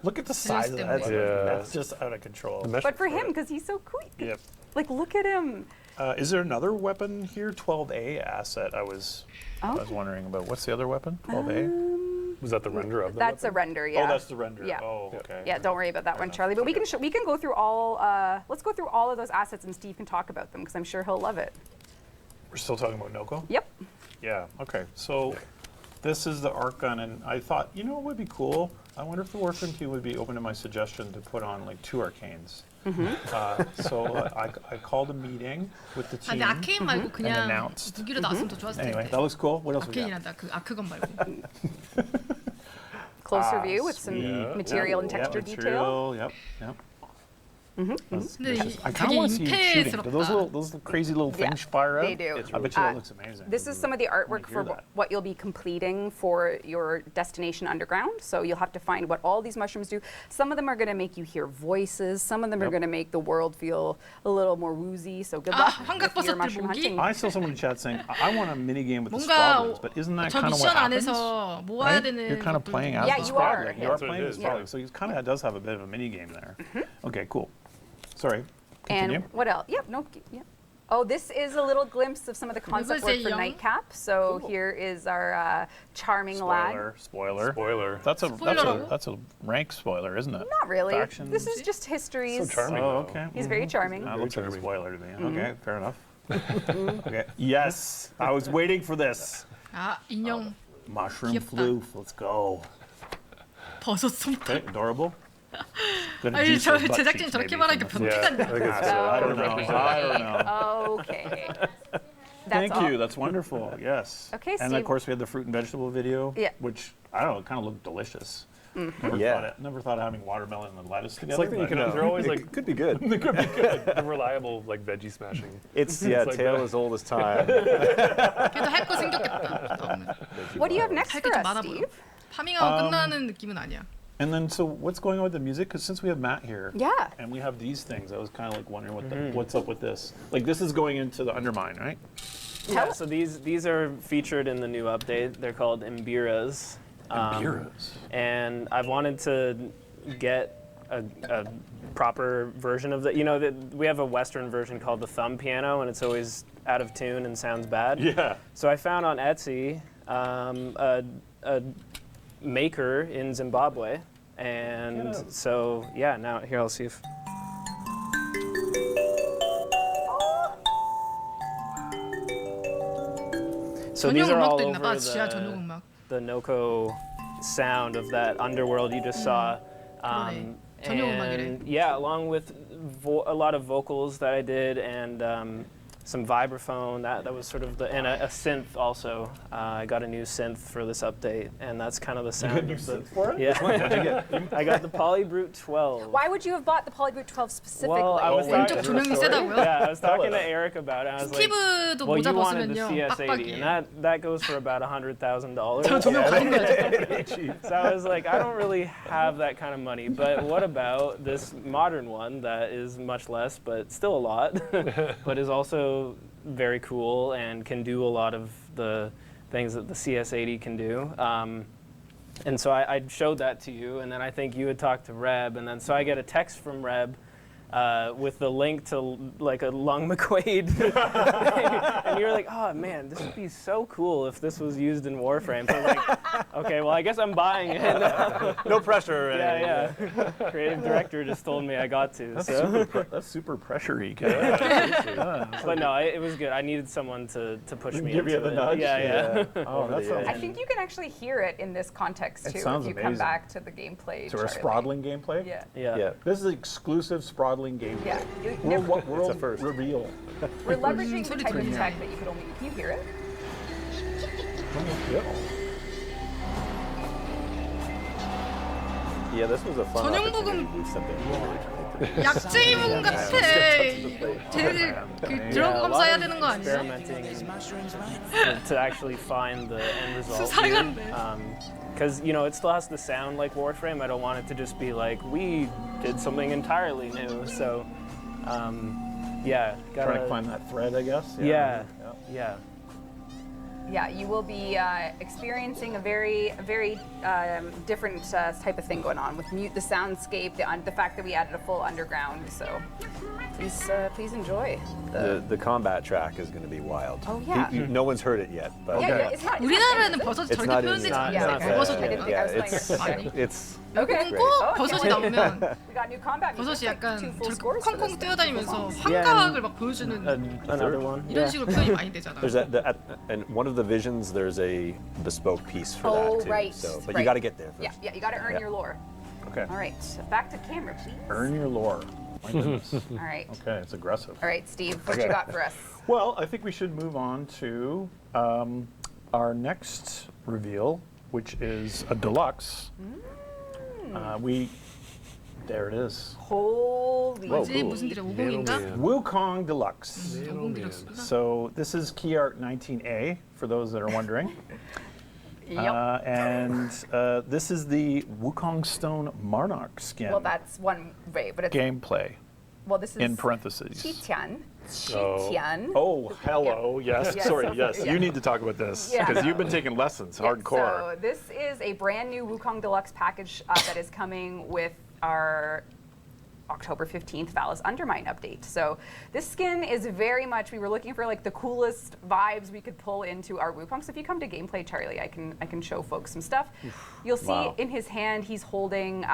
Look at the size of that. 때문에. Yeah. That's just out of control. The mesh But for for him, it. because he's so cool, Yep. like look at him. Is there another weapon here? 12A asset. I was wondering about. What's the other weapon? 12A. Was that the render of the That's a weapon? render, yeah. Oh, that's the render. Yeah. Oh, okay. Yeah, don't worry about that one, enough. Charlie. But we Okay. can go through all. Let's go through all of those assets, and Steve can talk about them because I'm sure he'll love it. We're still talking about Noco? Yep. Yeah. Okay. So this is the arc gun, and I thought, you know, it would be cool. I wonder if the Warframe team would be open to my suggestion to put on like 2 arcanes. So I called a meeting with the 아, team. 근데 아케인 말고 그냥 announced. 무기로 나왔으면 더 좋았을 Anyway, 텐데. that looks cool. What else we got? 아케인이란다. 그 아크건 말고. Closer view with some sweet. material and Yep, texture detail. material. Yep. Yep. 근데 이- I kind of 되게 want to see him shooting. Do those 임페스럽다. little crazy little Yeah, things fire out? they do. I bet you that looks amazing. This is some of the artwork hear for that. what you'll be completing for your destination underground. So you'll have to find what all these mushrooms do. Some of them are going to make you hear voices. Some of them are Yep. going to make the world feel a little more woozy. So good 아, luck with 환각버섯들 your mushroom 보기? hunting. I saw someone in chat saying, I want a mini game with the 뭔가 squadrons, but isn't that 저 kind of 미션 what happens? 안에서 모아야 Right? 되는 You're kind of 것들도 playing as Yeah, the you are. squadron. You are That's what playing it as is. the squadron. So he kind of does have a bit of a mini game there. Okay, cool. Sorry. Continue. And what else? Yep, no, yep. Oh, this is a little glimpse of some of the concept work for Young. Nightcap. So here is our charming lad. Spoiler. Spoiler. That's Spoiler. a rank spoiler, isn't it? Not really. Faction. This is just histories. So charming. Oh, though. okay. He's very charming. That looks like a charming. spoiler to me. Okay, fair enough. Okay. Yes, I was waiting for this. 아, 인형 Mushroom 귀엽다. floof. Let's go. 버섯 손톱. Okay, adorable. Gonna 아니 juice 저 those butt 제작진 cheeks 저렇게 maybe 말하니까 from 변태 the- Yeah, I 같네. think it's I don't know. I don't know. Okay. Thank all. you. That's wonderful. Yes. Okay, And Steve. of course we had the fruit and vegetable video. Yeah. Which I don't know, it kind of looked delicious. Yeah. Never thought of having watermelon and lettuce It's together. like that you but, can. They're always like Could be good. the reliable like veggie smashing. It's like tale that. as old as time. 그래도 할 거 생겼겠다. 다음에. What do you have next 할 for 게 좀 us, 많아 보여. Steve? 파밍하고 끝나는 느낌은 아니야. And then, so what's going on with the music? Because since we have Matt here, Yeah. and we have these things, I was kind of like wondering what's up with this. Like this is going into the Undermine, right? Yeah, so these are featured in the new update. They're called Imbiras. Bureaus. And I've wanted to get a proper version of the, we have a Western version called the thumb piano, and it's always out of tune and sounds bad. Yeah. So I found on Etsy a maker in Zimbabwe And so, yeah, now here I'll see if. So these 전용 are all 음악도 있나 봐. over 지하 전용 음악. the Noco sound of that underworld you just saw. 그러네. 전용 음악이래. And yeah, along with a lot of vocals that I did and some vibraphone. That was sort of and a synth also. I got a new synth for this update, and that's kind of the sound. You got a new of the, synth for it? Yeah. What'd you get? I got the Polybrute 12. Why would you have bought the Polybrute 12 specifically? Well, I was 왼쪽 talking, 조명이 세다고요? yeah, I was talking to Eric about it. I was like, 스티브도 well, 모자 you wanted the 벗으면요. CS80, 빡빡이에요. and that goes for about $100,000. 저 조명 가진 거야. So I was like, I don't really have that kind of money, but what about this modern one that is much less, but still a lot, but is also very cool and can do a lot of the things that the CS80 can do. And so I showed that to you, and then I think you had talked to Reb, and then so I get a text from Reb with the link to like a Lung McQuaid thing. And you're like, oh man, this would be so cool if this was used in Warframe. So I was like, okay, well I guess I'm buying it. No pressure. Yeah. Creative director just told me I got to. So. That's super pressure-y. But no, it was good. I needed someone to push me Give you into the it. nudge? Yeah. Oh, that sounds I think you can actually hear it in this context It too sounds if you come amazing. back to the gameplay. So we're Charlie. Sprodling gameplay? Yeah. Yeah. This is exclusive Sprodling gameplay. Yeah. You World, never, world first. reveal. we're leveraging the 소리 type of 들리네. tech that you could only. Can you hear it? Yeah, this was a fun 전용 opportunity 부금- to do something really 약쟁이 부금 같아. 제일 그 들어가 감사해야 되는 거 아니야? Experimenting to actually find the end result. 수상한데. Because it still has to sound like Warframe. I don't want it to just be like we did something entirely new. So, yeah, Trying to gotta. find that thread, I guess. Yeah. Yeah, you will be experiencing a very different type of thing going on with the soundscape, the fact that we added a full underground. So please enjoy. The combat track is going to be wild. Oh, yeah. No one's heard it yet, but Yeah, it's not. 우리나라에는 버섯이 It's 저렇게 not in 표현되지 the- 않아요. Yeah, not okay. 버섯 I didn't think I was playing it. it's Okay. 꼭 Oh, 버섯이 okay. 나오면 We got new combat music. 버섯이 약간 Two full 저렇게 scores for 콩콩 this. 뛰어다니면서 Yeah, 환각을 막 보여주는 Another one. 이런 식으로 표현이 많이 되잖아. there's and one of the visions there's a bespoke piece for Oh, that too. right. So, but right. you got to get there first. Yeah, you got to earn your lore. Okay. All right, back to camera, please. Earn your lore. My goodness. All right. Okay, it's aggressive. All right, Steve, what you got for us? Well, I think we should move on to our next reveal, which is a deluxe. There it is. Holy. 뭐지? 무슨 일이야? 50인가? Wukong Deluxe. 50이었구나. So this is Key Art 19A, for those that are wondering. Yep. And this is the Wukong Stone Monarch skin. Well, that's one way, but it's gameplay well. This is in parentheses. Qitian. Qitian. Oh, hello. Yes. Yeah, Sorry. so- Yes. yeah. You need to talk about this Yeah. because you've been taking lessons hardcore. So this is a brand new Wukong Deluxe package that is coming with our October 15th Vallis Undermine update. So this skin is very much, we were looking for like the coolest vibes we could pull into our Wukong. So if you come to gameplay, Charlie, I can show folks some stuff. You'll see Wow. in his hand, he's holding,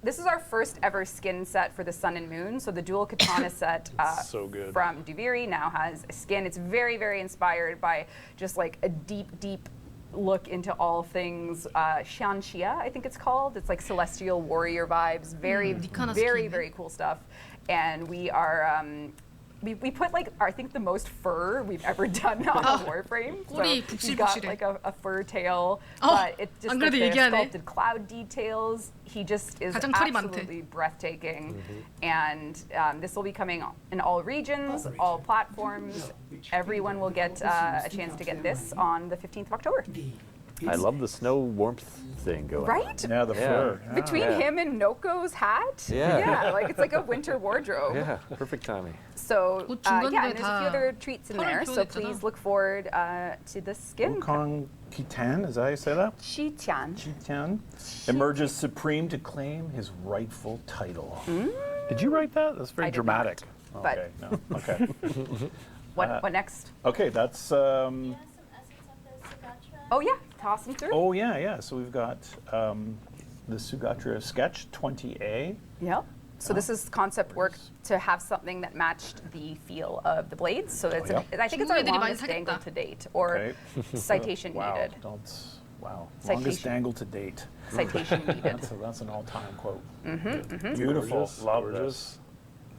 this is our first ever skin set for the Sun and Moon. So the dual katana set so good. from Duviri now has a skin. It's very, very inspired by just like a deep look into all things Xianxia, I think it's called. It's like celestial warrior vibes. Very, 니카나 very, 스킨. very cool stuff. And we are, we put like, I think the most fur we've ever done on a Warframe. 꼬리 He's got 북실북실해. like a fur tail, 어, but it just 안 like 그래도 the 얘기하네. sculpted cloud details. He just is 가장 털이 많대. absolutely breathtaking. And this will be coming in all regions, all platforms. Everyone will get a chance to get this on the 15th of October. I love the snow warmth thing going on. Right? Yeah, the fur. Yeah. Between him and Noco's hat? Yeah. like it's like a winter wardrobe. Yeah, perfect timing. So, 옷 yeah, 중간중간에 and there's a few 다 other treats in 털을 there. So 표현했잖아. please look forward to the skin. Wukong Kitan, is that how you say that? Qitian. Kitan emerges supreme to claim his rightful title. Did you write that? That's very I did dramatic. not, but- Okay, no. Okay. What next? Okay, that's. Oh yeah, toss them through. Oh yeah, yeah. So we've got the Sugatra sketch 20A. Yep. So this is concept work to have something that matched the feel of the blades. So it's yep. I think it's our 중국애들이 많이 longest dangle 사겠다. to date, or Okay. citation Wow. needed. Wow. Longest Citation. dangle to date. Citation needed. That's an all-time quote. Beautiful. Love this.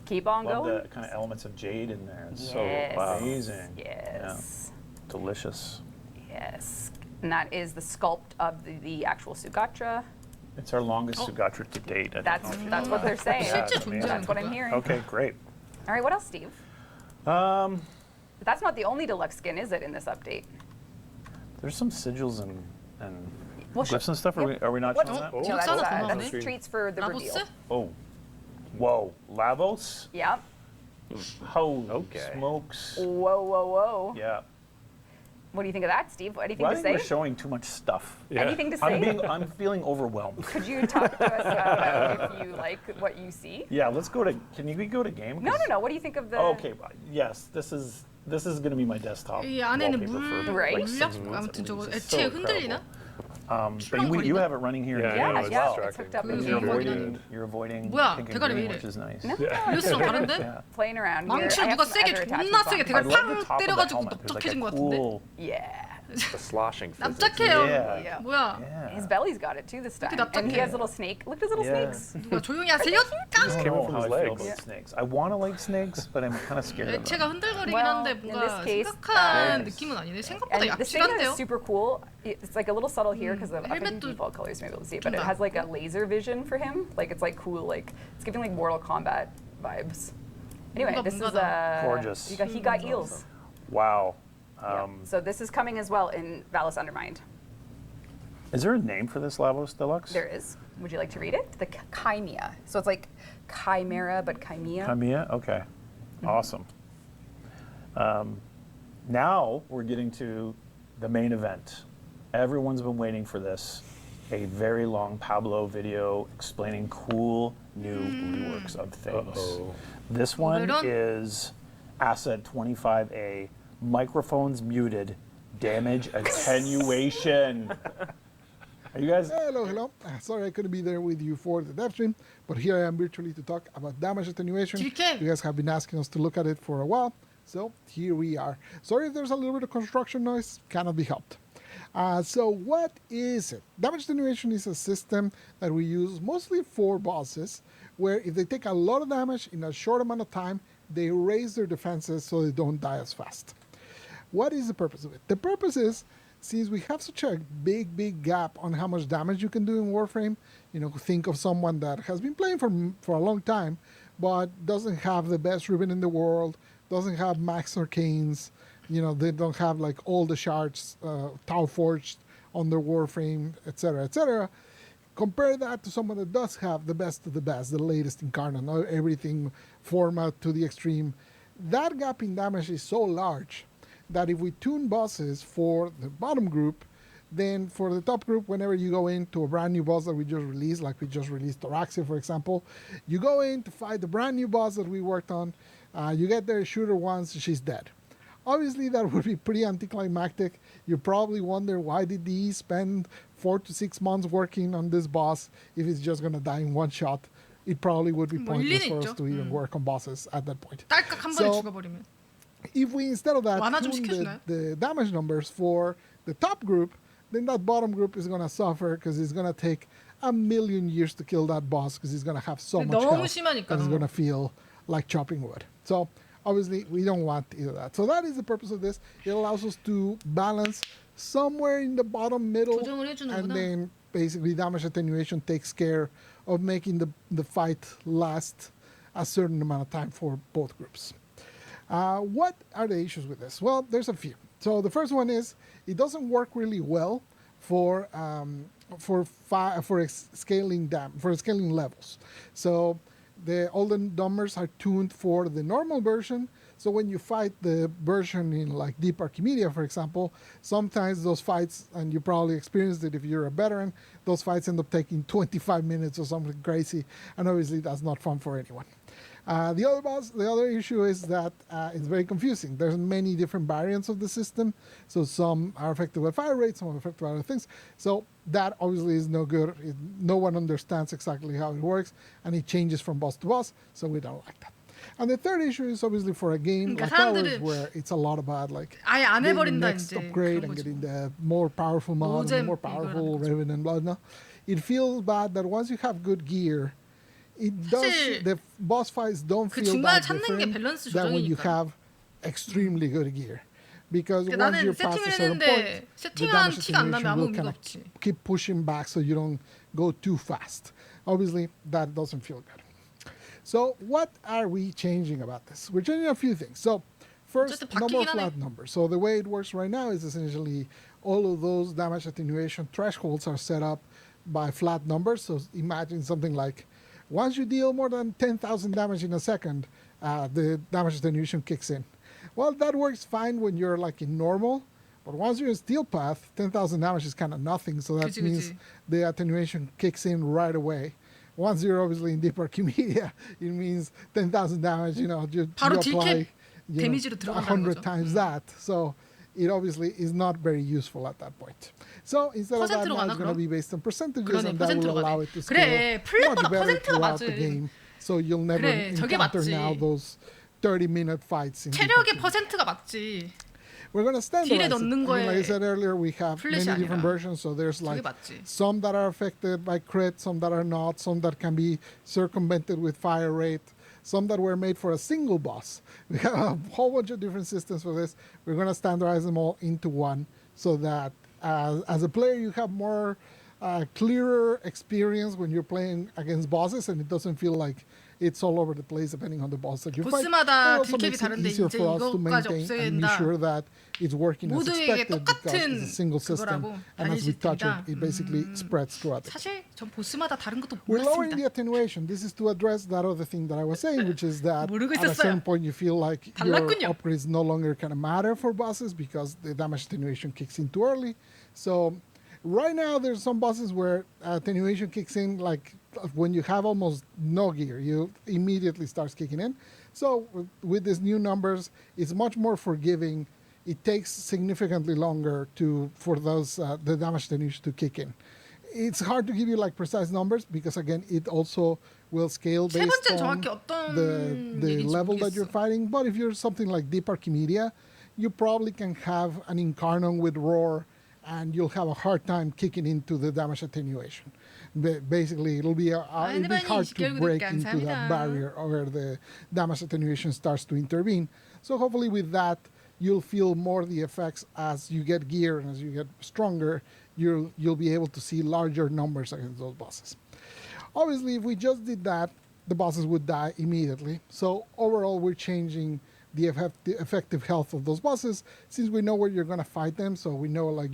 Keep on Love going. the kind of elements of jade in there. It's Yes. so amazing. Yes. Yeah. Delicious. Yes. And that is the sculpt of the actual Sugatra. It's our longest Sugatra to date. I don't That's know if you that's know what that. they're saying. Yeah, 실제 it's amazing. That's what I'm hearing. Okay, great. All right, what else, Steve? Um, That's not the only deluxe skin, is it, in this update? there's some sigils and Well, glyphs and stuff. Are we not What? showing that? No, Deluxe that's, 하나 더 that's 나오네. treats for the reveal. 라보스? Oh, whoa, Lavos. Yep. Holy Okay. smokes. Whoa, whoa, whoa. Yeah. What do you think of that, Steve? Anything Well, I to think we're say? showing too much stuff. Yeah. Anything to say? I'm feeling overwhelmed. Could you talk to us about if you like what you see? Yeah, let's go to. Can we go to game? No, no, no. What do you think of the? Oh, okay. Yes, this is going to be my desktop. 이 안에는 wallpaper for Right. like 6 물약 months 아무튼 at 저거 least. 애체 흔들리나? But you have it running here. Yeah, in I know, game Yeah, as it's yeah, well. it's hooked up 그 in You're here. avoiding. You're avoiding 뭐야, pink and 대가리 왜 green, 이래? which is nice. No, 뉴스랑 다른데? Yeah. playing around here. 망치를 I have 누가 some 세게 other 존나 attachments 세게 on. I 대가리 love the 팡 top of the 때려가지고 helmet. There's like 넓적해진 a 것 같은데? cool. Yeah. The sloshing physics. 납작해요. Yeah. 뭐야? Yeah. His belly's got it too this time. And he has little snake. Look at his little Yeah. snakes. 누가 조용히 하세요? I don't came know up from how his I feel legs. about snakes. I want to like snakes, but I'm kind of scared of them. 애체가 흔들거리긴 Well, 한데 in 뭔가 this case, 심각한 느낌은 아니네. 생각보다 And the thing that 얍실한데요? is super cool, it's like a little subtle here because of I think 헬멧도 default colors maybe able to see it, but it 좀 has like a laser vision for him. Like it's like cool, like it's giving like Mortal Kombat vibes. Anyway, 뭔가 this is 뭔가다. Gorgeous. he got eels. Wow. Yeah. So this is coming as well in Vallis Undermine. Is there a name for this Lavos Deluxe? There is. Would you like to read it? The Chimera. So it's like chimera, but chimera. Kamiya? Okay. Awesome. Now we're getting to the main event. Everyone's been waiting for this. A very long Pablo video explaining cool new reworks of things. This one Oberon? is Asset 25A, microphones muted, damage attenuation. Are you guys? Hello, hello. Sorry I couldn't be there with you for the dev stream, but here I am virtually to talk about damage attenuation. 길게. You guys have been asking us to look at it for a while, so here we are. Sorry if there's a little bit of construction noise, cannot be helped. So what is it? Damage attenuation is a system that we use mostly for bosses, where if they take a lot of damage in a short amount of time, they raise their defenses so they don't die as fast. What is the purpose of it? The purpose is, since we have such a big gap on how much damage you can do in Warframe, you know, think of someone that has been playing for a long time, but doesn't have the best ribbon in the world, doesn't have max arcanes, you know, they don't have like all the shards Tau forged on their Warframe, etc., etc. Compare that to someone that does have the best of the best, the latest incarnate, everything format to the extreme. That gap in damage is so large that if we tune bosses for the bottom group, then for the top group, whenever you go into a brand new boss that we just released, like we just released Thoraxia, for example, you go in to fight the brand new boss that we worked on, you get there, shoot her once, she's dead. Obviously, that would be pretty anticlimactic. You probably wonder, why did he spend 4 to 6 months working on this boss if he's just going to die in one shot? It probably would be 뭐 pointless 일리는 for us 있죠. to even work on bosses at that point. 딸깍 한 번에 So- 죽어버리면. If we, instead of that, 완화 좀 tune 시켜주나요? the damage numbers for the top group, then that bottom group is going to suffer because it's going to take a million years to kill that boss because he's going to have so much 너무 health 심하니까, that it's 너무. going to feel like chopping wood. So obviously, we don't want either of that. So that is the purpose of this. It allows us to balance somewhere in the bottom middle, 조정을 해주는구나. and then basically damage attenuation takes care of making the fight last a certain amount of time for both groups. What are the issues with this? Well, there's a few. So the first one is it doesn't work really well for scaling levels. So all the numbers are tuned for the normal version. So when you fight the version in like Deep Archimedia, for example, sometimes those fights, and you probably experienced it if you're a veteran, those fights end up taking 25 minutes or something crazy, and obviously that's not fun for anyone. The other issue is that it's very confusing. There's many different variants of the system. So some are affected by fire rate, some are affected by other things. So that obviously is no good. No one understands exactly how it works, and it changes from boss to boss, so we don't like that. And the third issue is obviously for a game like ours, where it's a lot about like 아예 안 getting the 해버린다 next 이제 upgrade 그런 and 거죠. getting the more powerful mod, and the more powerful Raven and blah. It feels bad that once you have good gear, it does. 사실 The boss fights don't 그 feel 중간에 that 찾는 게 different 밸런스 than when you 조정이니까. have extremely good gear. Because once 나는 you're past a 세팅을 certain 했는데 point, the 세팅한 damage 티가 안 나면 attenuation 아무 will 의미가 kind 없지. of keep pushing back so you don't go too fast. Obviously, that doesn't feel good. So what are we changing about this? We're changing a few things. So first, 어쨌든 no more 바뀌긴 flat 하네. numbers. So the way it works right now is essentially all of those damage attenuation thresholds are set up by flat numbers. So imagine something like once you deal more than 10,000 damage in a second, the damage attenuation kicks in. Well, that works fine when you're like in normal, but once you're in steel path, 10,000 damage is kind of nothing. So that 그치, means 그치. the attenuation kicks in right away. Once you're obviously in Deep Archimedia, it means 10,000 damage, you 바로 apply 딜캡 데미지로 들어간다는 100 거죠. times that. So it obviously is not very useful at that point. So instead of that, 퍼센트로 now 가나, it's going to 그럼? be based on percentages, 그러네, and that will 퍼센트로 allow 가네. it to scale 그래, 플랫보다 much better 퍼센트가 throughout the 맞지. game. So you'll never 그래, 저게 encounter 맞지. now those 30-minute fights. In Deep 체력의 Archimedia. 퍼센트가 맞지. We're going to standardize 딜에 it. 넣는 I mean, like I 거에 said earlier, we have many 플랫이 different 아니라. versions. So there's 저게 like 맞지. some that are affected by crit, some that are not, some that can be circumvented with fire rate, some that were made for a single boss. We have a whole bunch of different systems for this. We're going to standardize them all into one so that as a player you have more clearer experience when you're playing against bosses, and it doesn't feel like it's all over the place depending on the boss that you fight. 보스마다 It also 딜캡이 makes it 다른데 easier 이제 for us to 이것까지 maintain and be 없애야 sure that it's working as 모두에게 expected because 똑같은 it's a single system, 그거라고 and as we touch it, 달릴 수 it basically 있습니다. spreads throughout the game. 사실 전 보스마다 다른 것도 We're lowering 몰랐습니다. the attenuation. This is to address that other thing that I was saying, which is that 모르고 at a 있었어요. certain point you feel like your 달랐군요. upgrades no longer kind of matter for bosses because the damage attenuation kicks in too early. So right now there's some bosses where attenuation kicks in like when you have almost no gear, you immediately starts kicking in. So with these new numbers, it's much more forgiving. It takes significantly longer for those the damage attenuation to kick in. It's hard to give you like precise numbers because again, it also will scale 세 based 번째는 on 정확히 어떤 the 얘기인지 level that you're 모르겠어. fighting. But if you're something like Deep Archimedia, you probably can have an Incarnon with Roar, and you'll have a hard time kicking into the damage attenuation. Basically, it'll be hard to break into that barrier where the damage attenuation starts to intervene. So hopefully with that, you'll feel more the effects as you get gear and as you get stronger, you'll be able to see larger numbers against those bosses. Obviously, if we just did that, the bosses would die immediately. So overall, we're changing the effective health of those bosses since we know where you're going to fight them. So we know like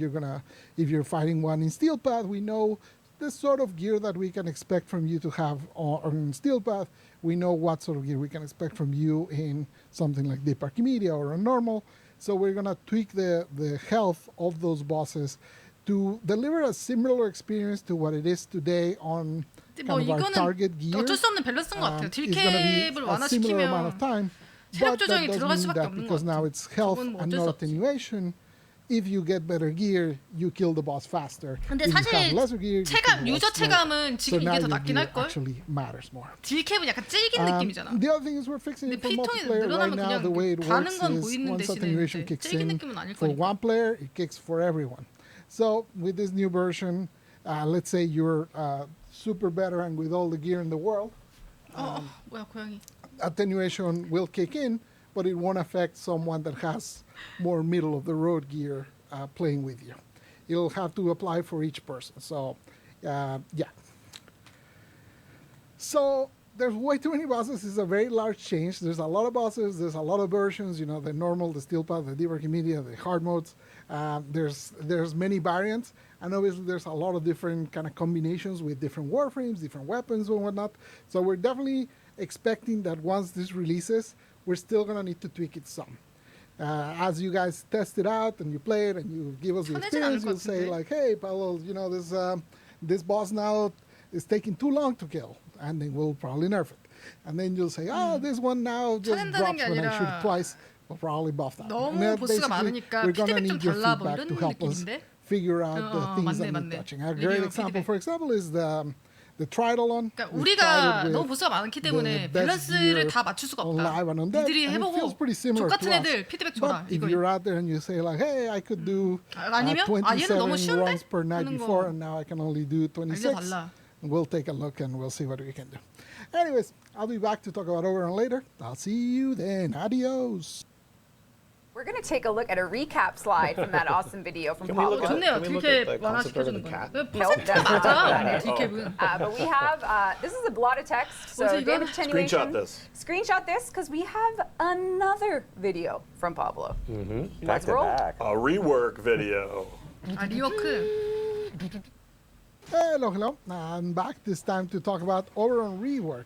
if you're fighting one in Steel Path, we know the sort of gear that we can expect from you to have on Steel Path. We know what sort of gear we can expect from you in something like Deep Archimedia or a normal. So we're going to tweak the health of those bosses to deliver a similar experience to what it is today on 뭐 kind of our 이거는 target gear. 어쩔 수 없는 밸런스인 것 같아요. It's going to 딜캡을 be a similar amount of 완화시키면 time. 체력 But that 조정이 does 들어갈 mean 수밖에 that 없는 것 because now 같아. it's health 저건 뭐 and 어쩔 수 not 없지. attenuation, if you get better gear, you kill the boss faster. 근데 If you have 사실 lesser gear, you kill the 유저 boss slower. 체감은 So 지금 now 이게 더 your 낫긴 gear 할걸? actually matters more. 딜캡은 약간 찔긴 느낌이잖아. The other thing is we're fixing it 근데 for 피통이 multiplayer right 늘어나면 now. The way it 그냥 다는 works 건 is 보이는 once 대신에 attenuation 이제 kicks 찔긴 in 느낌은 아닐 for 거니까. one player, it kicks for everyone. So with this new version, let's say you're super veteran with all the gear in the world, 뭐야 고양이. attenuation will kick in, but it won't affect someone that has more middle of the road gear playing with you. It'll have to apply for each person. So, yeah. So there's way too many bosses. It's a very large change. There's a lot of bosses. There's a lot of versions. You know, the normal, the Steel Path, the Deep Archimedia, the hard modes. There's many variants, and obviously there's a lot of different kind of combinations with different warframes, different weapons, and whatnot. So we're definitely expecting that once this releases, we're still going to need to tweak it some. As you guys test it out and you play it and you give us the 편하진 experience, 않을 것 you'll say 같은데. like, hey, Paolo, you know, this boss now is taking too long to kill, and then we'll probably nerf it. And then you'll say, oh, this one now just 찾는다는 drops 게 when I shoot 아니라 it twice. We'll probably buff that. 너무 And then 보스가 basically, 많으니까 we're gonna 피드백 좀 need your 달라 뭐 feedback 이런 to help us 느낌인데? figure out the things that 맞네, need 맞네. touching. A great 리뷰 example, 피드백. for example, is the Tridolon. 그러니까 We 우리가 started with 너무 보스가 많기 때문에 the best 밸런스를 gear 다 맞출 수가 on 없다. live and on deck, 니들이 and it feels 해보고 pretty similar 족 같은 to us. 애들 피드백 줘라. But if 이거 you're out there and you say like, hey, I could do 아니면? 아, 얘는 27 너무 쉬운데? runs per night 하는 before, 거 and now I can only do 26. 달라. We'll take a look and we'll see what we can do. Anyways, I'll be back to talk about Oberon later. I'll see you then. Adios. We're going to take a look at a recap slide from that awesome video from Can we look Pablo. at- 좋네요. Can we look at the 디캡 concept art of 완화시켜주는 the 거. cat? 퍼센트가 that's not 맞아. it. 디캡은. But we have, this is a lot of text, so 뭐지, 이거? game attenuation. Screenshot this. Screenshot this, because we have another video from Pablo. Back to roll. back. A rework video. 아 리워크. Hello, hello. I'm back this time to talk about Oberon rework.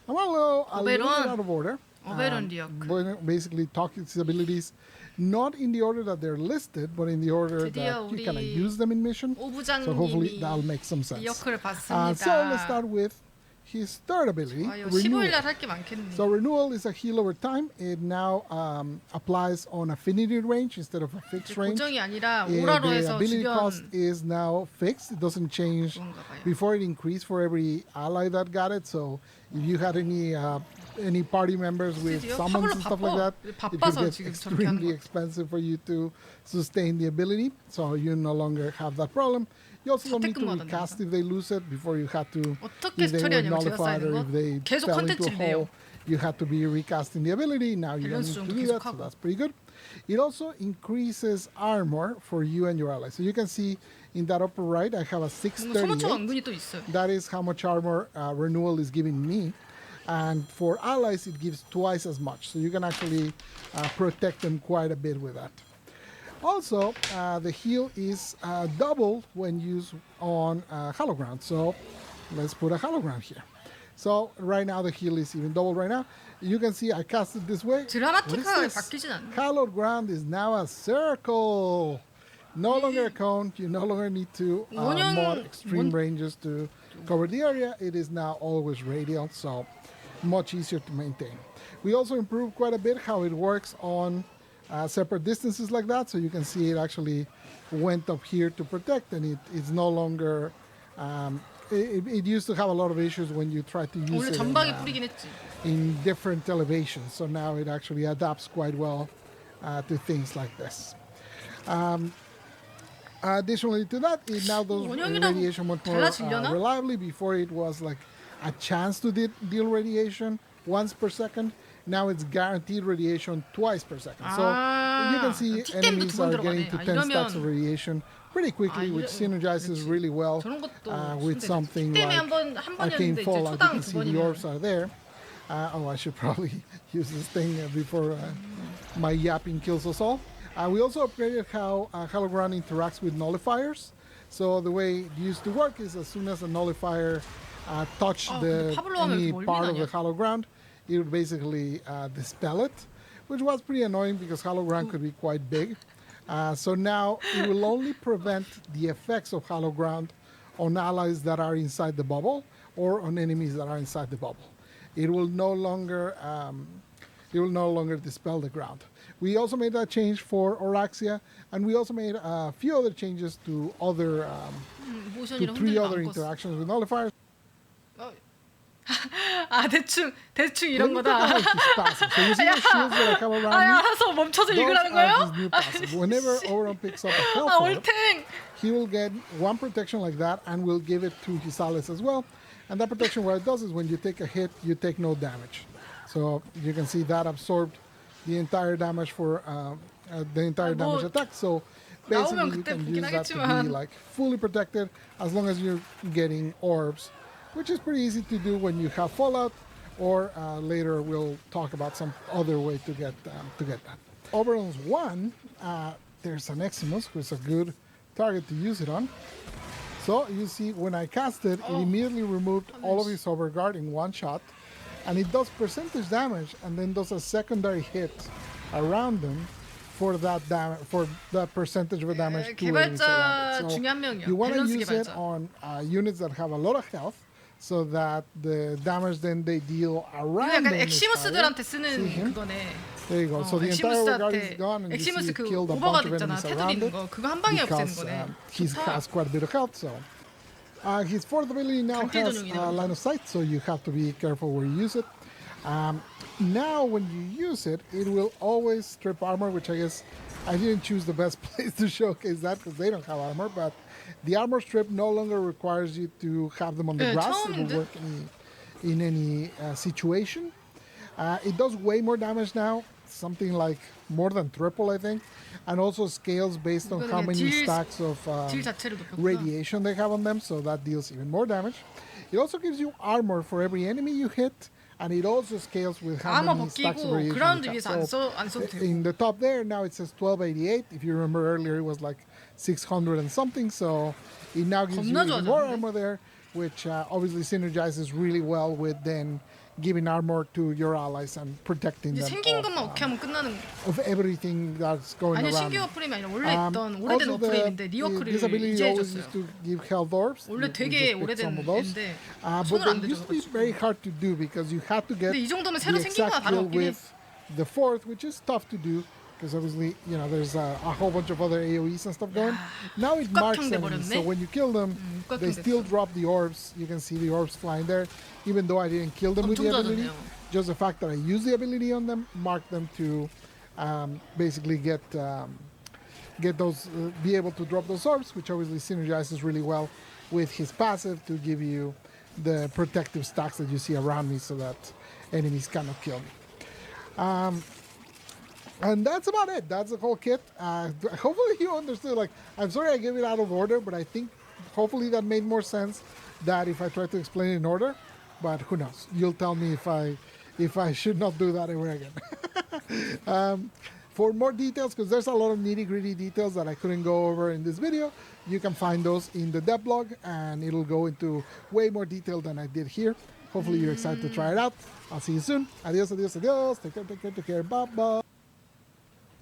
I'm a little bit Oberon. out of order. 오베론 리워크. Basically, talk its abilities not in the order that they're listed, but in the order 드디어 that you can 우리 use them in mission. So hopefully 오부장님이 that'll make some sense. 리워크를 So let's start 봤습니다. with his third ability, 아유, renewal. 15일 날 할 게 많겠네. So renewal is a heal over time. It now applies on affinity range instead of a fixed range. 고정이 아니라 The 오라로에서 ability 주변 cost is now fixed. It doesn't change. 그런가 봐요. Before it increased for every ally that got it. So if you had any party members with 드디어 summons 파블로 and stuff like that, it could 바빠서 get 지금 저렇게 하는 extremely 거. expensive for you to sustain the ability. So you no longer have that problem. You also don't need to 재택근무하던데, recast if they lose it before you had to. 어떻게 If they were 스토리하냐면 제가 nullified 쌓이는 or 거 if they 계속 fell into a 컨텐츠를 hole, 내요. you had to be recasting the ability. Now you don't 밸런스 need to 정도 do that, so 계속하고. that's pretty good. It also increases armor for you and your allies. So you can see in that upper right, I have a 뭔가 소모처가 638. 은근히 또 있어요. That is how much armor renewal is giving me. And for allies, it gives twice as much. So you can actually protect them quite a bit with that. Also, the heal is double when used on Hollow Ground. So let's put a Hollow Ground here. So right now the heal is even double right now. You can see I cast it this way. What is 드라마틱하게 this? 바뀌진 않네. Hallowed Ground is now a circle. No longer a cone. You no longer need to 원형- mod extreme ranges to cover the area. It is now always radial, so much easier to maintain. We also improved quite a bit how it works on separate distances like that. So you can see it actually went up here to protect, and it's no longer. It used to have a lot of issues when you try to use 원래 it 전방에 뿌리긴 했지. in different elevations. So now it actually adapts quite well to things like this. Additionally to that, it now does 원형이라고 radiation much more 달라지려나? reliably. Before it was like a chance to deal radiation once per second. Now it's guaranteed radiation twice per second. So you can see 킥 때문에 enemies 두번 are getting 들어가네. to 아, 10 stacks of 이러면 radiation pretty quickly, which synergizes really well 저런 것도 with 손대지. something 킥 때문에 like 한 Arcane 번이었는데 이제 Fall. Like you 초당 can 두 see the orbs 번이면 are there. I should probably use this thing before my yapping kills us all. We also upgraded how Hologround interacts with nullifiers. So the way it used to work is as soon as a nullifier touched 근데 파블로 하면 any 이렇게 part of 멀미 the Hologround, it would basically dispel it, which was pretty annoying because Hologround could be quite big. So now it will only prevent the effects of Hologround on allies that are inside the bubble or on enemies that are inside the bubble. It will no longer dispel the ground. We also made that change for Oraxia, and we also made a few other changes to other to 모션이랑 3 흔들리면 other 안 껐어. interactions with nullifiers. 아 대충 Let 이런 me 거다. talk about these passives. So you see the shields that I have around 아 me? 알아서 멈춰서 Those 읽으라는 are 거예요? his new passive. Whenever Oberon picks up a health 아 orb, 올탱. he will get one protection like that and will give it to his allies as well. And that protection, what it does is when you take a hit, you take no damage. So you can see that absorbed the entire damage for the entire damage attack. So basically 나오면 you 그때 can 보긴 use that to be 하겠지만. like fully protected as long as you're getting orbs, which is pretty easy to do when you have Fallout, or later we'll talk about some other way to get that. Oberon's 1, there's an Eximus, who's a good target to use it on. So you see when I cast it, it immediately removed all of his overguard in one shot. and it does percentage damage, and then does a secondary hit around them for that damage, for that percentage of damage to enemies 개발자 around it. 중에 한 명이요. You want to 밸런스 use it 개발자. on units that have a lot of health, so that the damage then they deal 이거 around 약간 them is 엑시무스들한테 higher. 쓰는 him? 그거네. There you go. So the entire guard is 엑시무스한테 gone, and you see 엑시무스 you 그 killed a 오버가드 bunch of 있잖아. enemies 테두리 around 있는 it 거 그거 한 방에 없애는 because 거네. he has quite a bit of health. So his fourth ability now 강제 has 전용이네, line of sight, so you have to be careful where you use it. Now, when you use it, it will always strip armor, which I guess I didn't choose the best place to showcase that because they don't have armor. But the armor strip no longer requires you to have them on the 네, grass. It 처음인데? will work in any situation. It does way more damage now, something like more than triple, I think, and also scales based on 이거는 how 그냥 many 딜- stacks of 딜 자체를 높였구나. radiation they have on them, so that deals even more damage. It also gives you armor for every enemy you hit, and it also scales with how 아마 many stacks of 벗기고 radiation 그라운드 you 위에서 have. 안 써도 되고. In the top there, now it says 1288. If you remember earlier, it was like 600 and something, so it now gives you 겁나 even more 좋아졌네. armor there, which obviously synergizes really well with then giving armor to your allies and protecting 이제 them 생긴 것만 오케이 하면 끝나는 거. of everything that's going 아니 around. 신규 워프레임이 아니라 원래 있던 오래된 Also 워프레임인데 this 리워크를 ability 이제 always 해줬어요. used to give health orbs. 원래 We 되게 just picked some 오래된 of those. 앤데 But 손을 안 they used to be 대줘가지고. very hard to do because you had to get 근데 이 정도면 the 새로 생긴 거나 exact kill 다름없긴 해. with the fourth, which is tough to do because obviously there's a whole bunch of other AoEs and stuff going. Now it marks 육각형 enemies, so 돼버렸네? when you kill them, 육각형 they still 됐어. drop the orbs. You can see the orbs flying there, even though I didn't kill them with the 엄청 ability. 좋아졌네요. Just the fact that I use the ability on them, mark them to basically get those, be able to drop those orbs, which obviously synergizes really well with his passive to give you the protective stacks that you see around me, so that enemies cannot kill me. And that's about it. That's the whole kit. Hopefully you understood. Like, I'm sorry I gave it out of order, but I think hopefully that made more sense that if I tried to explain it in order. But who knows? You'll tell me if I should not do that ever again. For more details, because there's a lot of nitty-gritty details that I couldn't go over in this video, you can find those in the dev blog, and it'll go into way more detail than I did here. Hopefully you're excited to try it out. I'll see you soon. Adios, adios, adios. Take care, take care, take care. Bye-bye.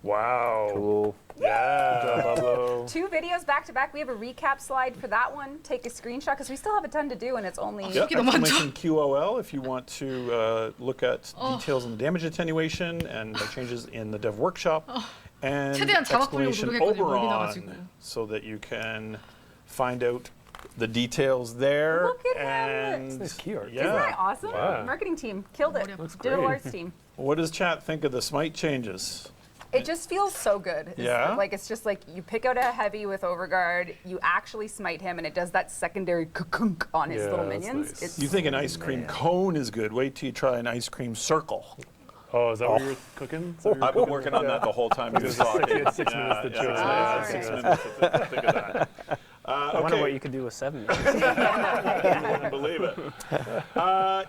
Wow. Cool. Yeah. Good job, Pablo. 2 videos back to back. We have a recap slide for that one. Take a screenshot because we still have a ton to do, and it's only. Yep, 너무 많죠? exclamation QOL if you want to look at details on the damage attenuation and the changes in the dev workshop. And 최대한 잡아보려고 exclamation 노력했거든요, 멀리 나가지고. Oberon so that you can find out the details there. Look at him. and Nice key art. yeah. Isn't that awesome? Wow. Marketing team killed it. Looks Digital great. arts team. What does chat think of the smite changes? It just feels so good. Yeah? Like it's just like you pick out a heavy with Overguard, you actually smite him, and it does that secondary kunk on his Yeah, little that's minions. nice. It's You think an ice cream cone is good? Wait till you try an ice cream circle. Oh, is that what you're cooking? Is that what I've you're been working on that the whole time you was Six- talking. it's 6 minutes to choose. Yeah, Alright. 6 minutes to think of that. I wonder Okay. what you could do with 7 minutes. You wouldn't believe it.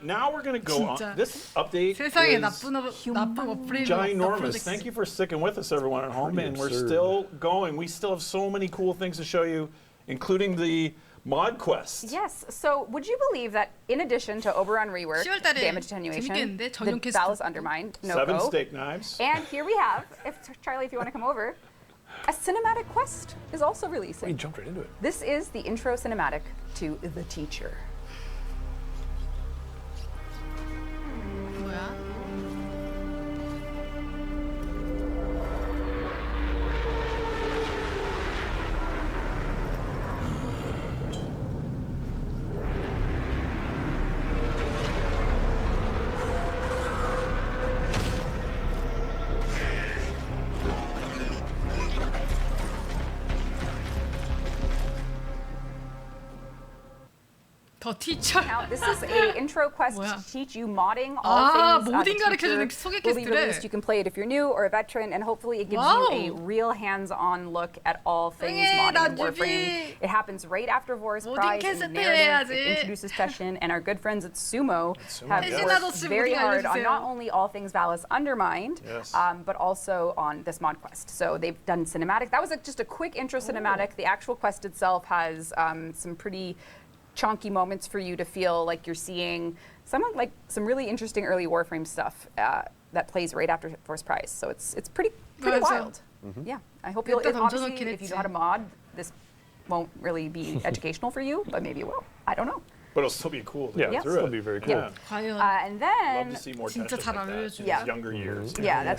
Now we're going to go 진짜 on. This update 세상에 is 나쁜 워프레임 ginormous. Thank you for sticking with us, everyone at home. Pretty And we're absurd. still going. We still have so many cool things to show you, including the mod quest. Yes. So, would you believe that in addition to Oberon rework, 10월 달에 damage attenuation, 재밌겠는데? 전용 the 퀘스트. Vallis Undermine, 7 Noco, steak knives. and here we have, Charlie, if you want to come over, a cinematic quest is also He releasing. jumped right into it. This is the intro cinematic to The Teacher. 뭐야? 더 티처. Now, this is a intro quest 뭐야? to teach you modding all 아, things 모딩 The 가르쳐주는 Teacher 소개 will be 퀘스트래. released. You can play it if you're new or a veteran, and hopefully it gives 와우. you a real hands-on look at all things 예, modding 나 in Warframe. It happens right after Vor's 모딩 Prize 퀘스트 and narrative. 해야지. It introduces Teshin, and our good friends at Sumo have yes. worked 나도 very 모딩 hard on 알려주세요. not only all things Vallis Undermined, Yes. but also on this mod quest. So they've done cinematic. That was just a quick intro cinematic. The actual quest itself has some pretty chonky moments for you to feel like you're seeing some really interesting early Warframe stuff that plays right after first prize. So it's pretty 맞아. wild. Yeah, I hope you'll. 일단 Obviously, 던져놓긴 if you 했지. know how to mod, this won't really be educational for you, but maybe it will. I don't know. But it'll still be cool. To Yeah, go Yeah. through it'll it. be very cool. Yeah. 과연 And Love then, to see more 진짜 Teshin 잘 like that in 알려줘요. his younger years. yeah, Yep.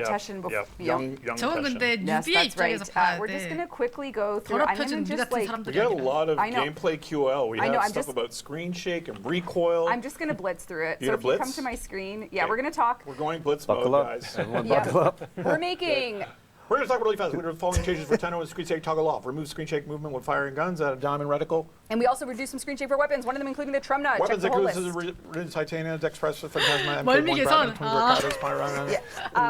Teshin before. Yep. Young 저건 Teshin. 근데 Yes, 뉴비의 that's right. 입장에서 봐야 We're just 돼. gonna quickly go through. I'm 더럽혀진 gonna 뉴비 just 같은 like. We 사람들이 got a 아니라. lot of I know. gameplay QL. We I know, have I'm stuff just- about screen shake and recoil. I'm just gonna blitz through it. You So gonna if you come blitz? to my screen, yeah, Okay. we're gonna talk. We're going blitz Buckle mode, up. guys. Everyone Yeah. buckle up. We're making. We're going to talk really fast. We're doing the following changes for Tenno and screen shake toggle off. Remove screen shake movement when firing guns at a diamond reticle. And we also reduced some screen shake for weapons, one of them including the Trumna. Check Weapons the whole include list. rigid titanium, dex press, phantasma, 멀미 개선.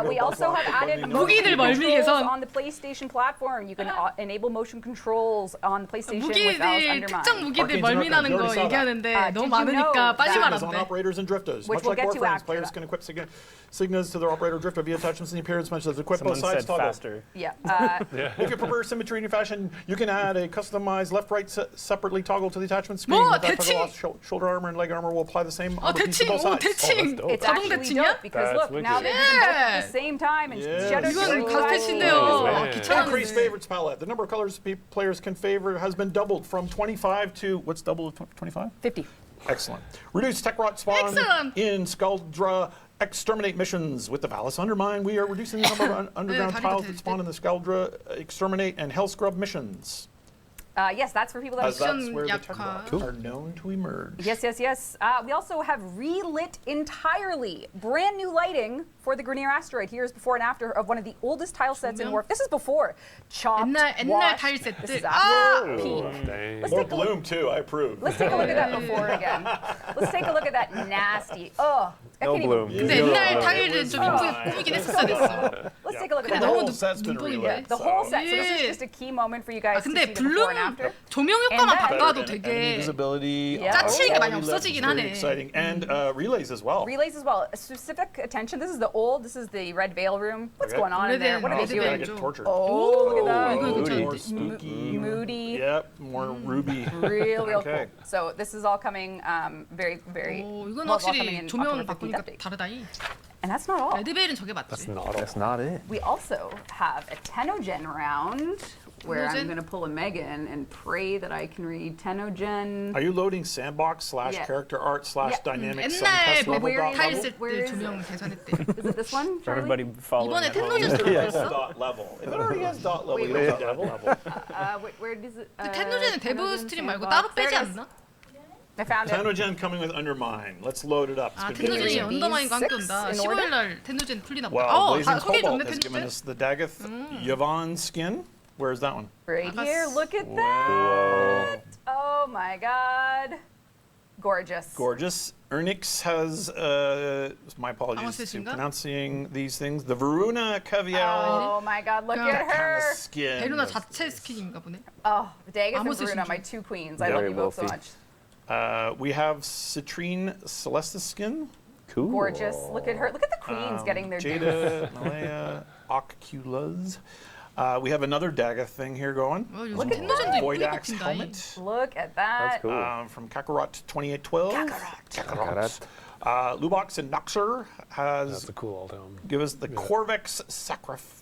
We also have added 무기들 motion 멀미 controls 개선. on the PlayStation platform. You can enable motion controls on the PlayStation with Vallis 무기들 특정 Undermine. 무기들 멀미 나는 거 얘기하는데 did 너무 you 많으니까 know 빨리 that- On 말한대. operators and drifters. Which Much we'll like get to Warframes, after players that. can equip signals to their operator drifter via attachments in the appearance mentioned as equip Someone both sides said toggle. faster. Yeah. If you prefer symmetry in your fashion, you can add a customized left-right separately toggle to the attachment screen. 뭐, With that 대칭! toggle off, shoulder armor and leg armor will apply the same 어 armor piece to 대칭, both 오 sides. 대칭. dope. It's 자동 actually 대칭이야? dope because That's look, now wicked. they did both at Yeah. the same time and Yes. Shadow 이건 Sword 가스패신데요. 네. Increased 귀찮은데. favorites palette. The number of colors players can favor has been doubled from 25 to what's double of 25? 50. Excellent. Reduce tech rot spawn Excellent. in Skuldra exterminate missions. With the Vallis Undermine, we are reducing the number of underground 다리가 tiles 될 that 듯. spawn in the Skuldra exterminate and Hell Scrub missions. Yes, that's for people that As that's Mission where the tech 약화. rots are known to emerge. Yes. We also have relit entirely brand new lighting for the Grenier asteroid. Here's before and after of one of the oldest tile sets in 조명? Warp. This is before. Chopped, 옛날 washed. 타일 This 셋들. is after. Peak. Dang. Let's More take a look. bloom too, I approve. Let's take a look at that before again. Let's take a look at that nasty. I No can't bloom. even. 근데 Yeah. 옛날 It 타일은 was 좀 이쁘게 꾸미긴 했었어야 됐어. Let's take a look The at that. whole 너무 set's been 눈뽕인데? relit. The whole so- set. So this is Yeah. just a key moment for you 아 guys to see 근데 the before and 블룸 after. 조명 And 효과만 then- 바꿔도 Enemy 되게 visibility, Yeah. 짜치는 게 많이 quality 없어지긴 levels, very 하네. exciting, and relays as well. Relays as well. Specific attention. This is the Red Veil room. What's Okay. going on in there? 오래된 What are they 레드 You're doing? gonna get tortured. Oh, look at that. 이거 Moody, 괜찮은데. more spooky. Moody. Yep, more ruby. Real Okay. cool. So this is all coming very. 오 이건 well, it's all coming 확실히 in 조명 October 15th 바꾸니까 update. 다르다이. And that's not all. 레드베일은 저게 맞지. That's not it. We also have a Tennogen round where I'm Tennogen? going to pull a Megan and pray that I can read Tennogen. Are you loading sandbox Yeah. /character art / dynamic sun 옛날 test level where dot is- 타일 level? Where 셋들 is 조명 it? 계산했대. Is it this one? For Charlie? everybody following 이번에 at home. 텐노젠 들어갔어? Dot level. If it already has dot level, Wait, you wait. have level. Where does it? 텐노젠은 데브스트림 말고 따로 There 빼지 it is. 않나? I found it. Tennogen coming with Undermine. Let's load it up. It's 아 gonna be 텐노젠이 amazing. 언더마인과 함께 These 온다. six in order? 15일날 텐노젠 풀리나 보다. Well, 다 Blazing 소개해줬네 Cobalt has given 텐노젠. us the Dagoth Yvonne skin. Where's that one? Right 아까 here. Look at that. Oh my God. Gorgeous. Gorgeous. Ernix has, my apologies to 아마스신가? pronouncing these things, the Varuna Cavial Oh my God. Look Yeah. at her. skin. 베루나 자체 스킨인가 보네. Oh, Dagoth and 아마스 Bruna, 신기. my two queens. I Yeah. love Very you both so wealthy. much. We have Citrine Celestis skin. Cool. Gorgeous. Look at her. Look at the queens getting their dues. Jada, Malaya, Oculus. We have another Dagoth thing here going. 요즘 Look at 텐노젠도 이쁘게 Void Axe 뽑힌다. helmet Look at That's that. cool. from Kakarot 2812. Kakarot. Lubox and Noxer has That's a cool old home. give us the Corvex Sacrif.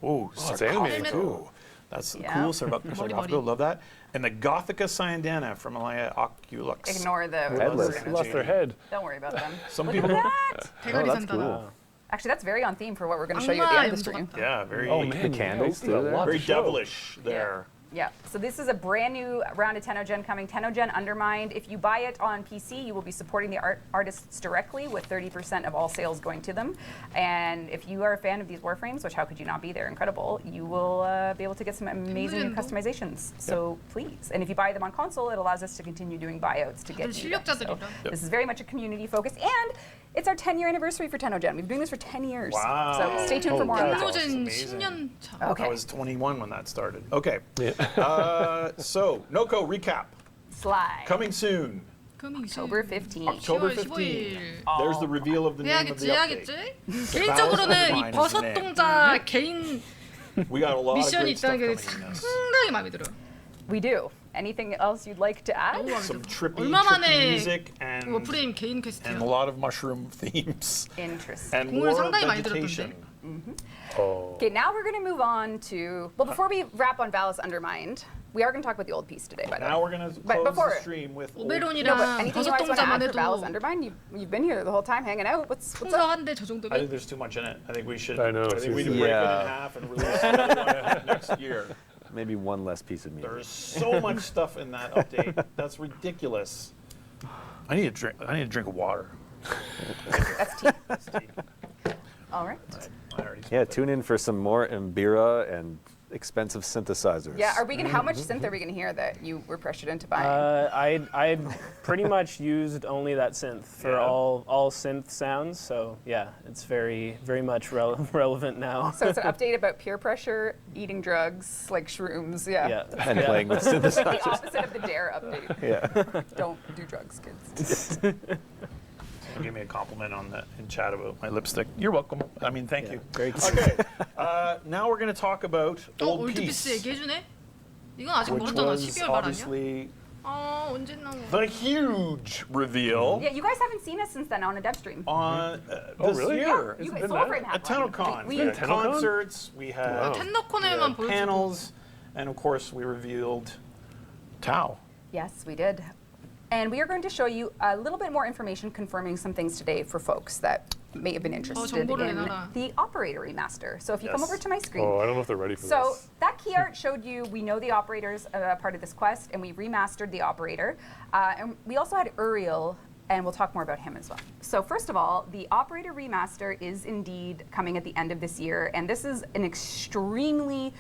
Oh, it's animated, Sarcophago. That's Yeah. cool. Sarcophago, 머리. love that. And the Gothica Cyandana from Malaya Oculux. Ignore the. Headless. Who lost their head? Don't worry about them. Some Look at people. that. 대가리 Oh, that's 산다나. cool. Actually, that's very on theme for what we're going to show you at the end of the stream. Yeah, very, Oh man, candles yeah, through there. very devilish there. Yeah, so this is a brand new round of Tennogen coming. Tennogen Undermined. If you buy it on PC, you will be supporting the artists directly with 30% of all sales going to them. And if you are a fan of these Warframes, which how could you not be? They're incredible. You will be able to get some amazing new 텐노젠도? customizations. So please. And if you buy them on console, it allows us to continue doing buyouts to get 다들 you them. So 실력자들이라. this is very much a community focus. And it's our 10-year anniversary for Tennogen. We've been doing this for 10 years. Wow. So stay tuned for more on that. That's 텐노젠 amazing. 10년 차. Okay. I was 21 when that started. Okay. So, Noco recap. Slide. Coming soon. October 15th. October 10월 15th. 15일. There's the reveal of the name of 해야겠지, the update. 해야겠지. 개인적으로는 이 Vallis 버섯 Undermine is the 동작 개인 We got a lot of 미션이 great stuff 있다는 게 coming in this. 상당히 마음에 들어. We do. anything else you'd like to add? 너무 마음에 Some 들어. trippy 얼마 만에 music and 워프레임 개인 a 퀘스트야. lot of mushroom themes Interesting. and 공을 more 상당히 많이 vegetation. Okay, now we're going to move on to, well, before we wrap on Vallis Undermined, we are going to talk about the old piece today, by the way. Now we're gonna But close before- the stream with old No, but 오베론이랑 anything you guys want to 버섯동자만 add for Vallis 해도 Undermined? You've been here the whole time hanging out. What's up? 풍성한데 저 I 정도면 think there's too much in it. I think we should. I know, I think we seriously. should break it in Yeah. half and release another one next year. Maybe one less piece of meat. There's so much stuff in that update. That's ridiculous. I need a drink. I need a drink of water. That's tea. All right. I already Yeah, spilled it. tune in for some more Mbira and expensive synthesizers. Yeah, are we gonna? How much synth are we gonna hear that you were pressured into buying? I pretty much used only that synth for Yeah. all synth sounds. So yeah, it's very much relevant now. So it's an update about peer pressure, eating drugs like shrooms. Yeah. Yeah. And Yeah. playing with It's synthesizers. like the opposite of the Dare update. Yeah. Don't do drugs, kids. Someone gave me a compliment on the in chat about my lipstick. You're welcome. I mean, thank you. Very cool. Okay. Now we're going to talk about old 올드피스 piece, 얘기해주네? 이건 아직 which 멀었잖아. was 12월 말 아니야? obviously 아 언제 나와? the huge reveal Yeah, you guys haven't seen us since then on a dev stream. on Oh, this really? year. You It's guys been saw that? over and At Tennogen, we We, had Tennogen? concerts, we had, Wow. 텐너콘에만 보여주고. panels, and of course we revealed Tau. yes, we did. And we are going to show you a little bit more information confirming some things today for folks that may have been interested 정보를 in 내놔라. the operator remaster. So if you come Yes. over to my screen. Oh, I don't know if they're ready for So this. that key art showed you we know the operators part of this quest, and we remastered the operator. And we also had Uriel, and we'll talk more about him as well. So first of all, the operator remaster is indeed coming at the end of this year, and this is an extremely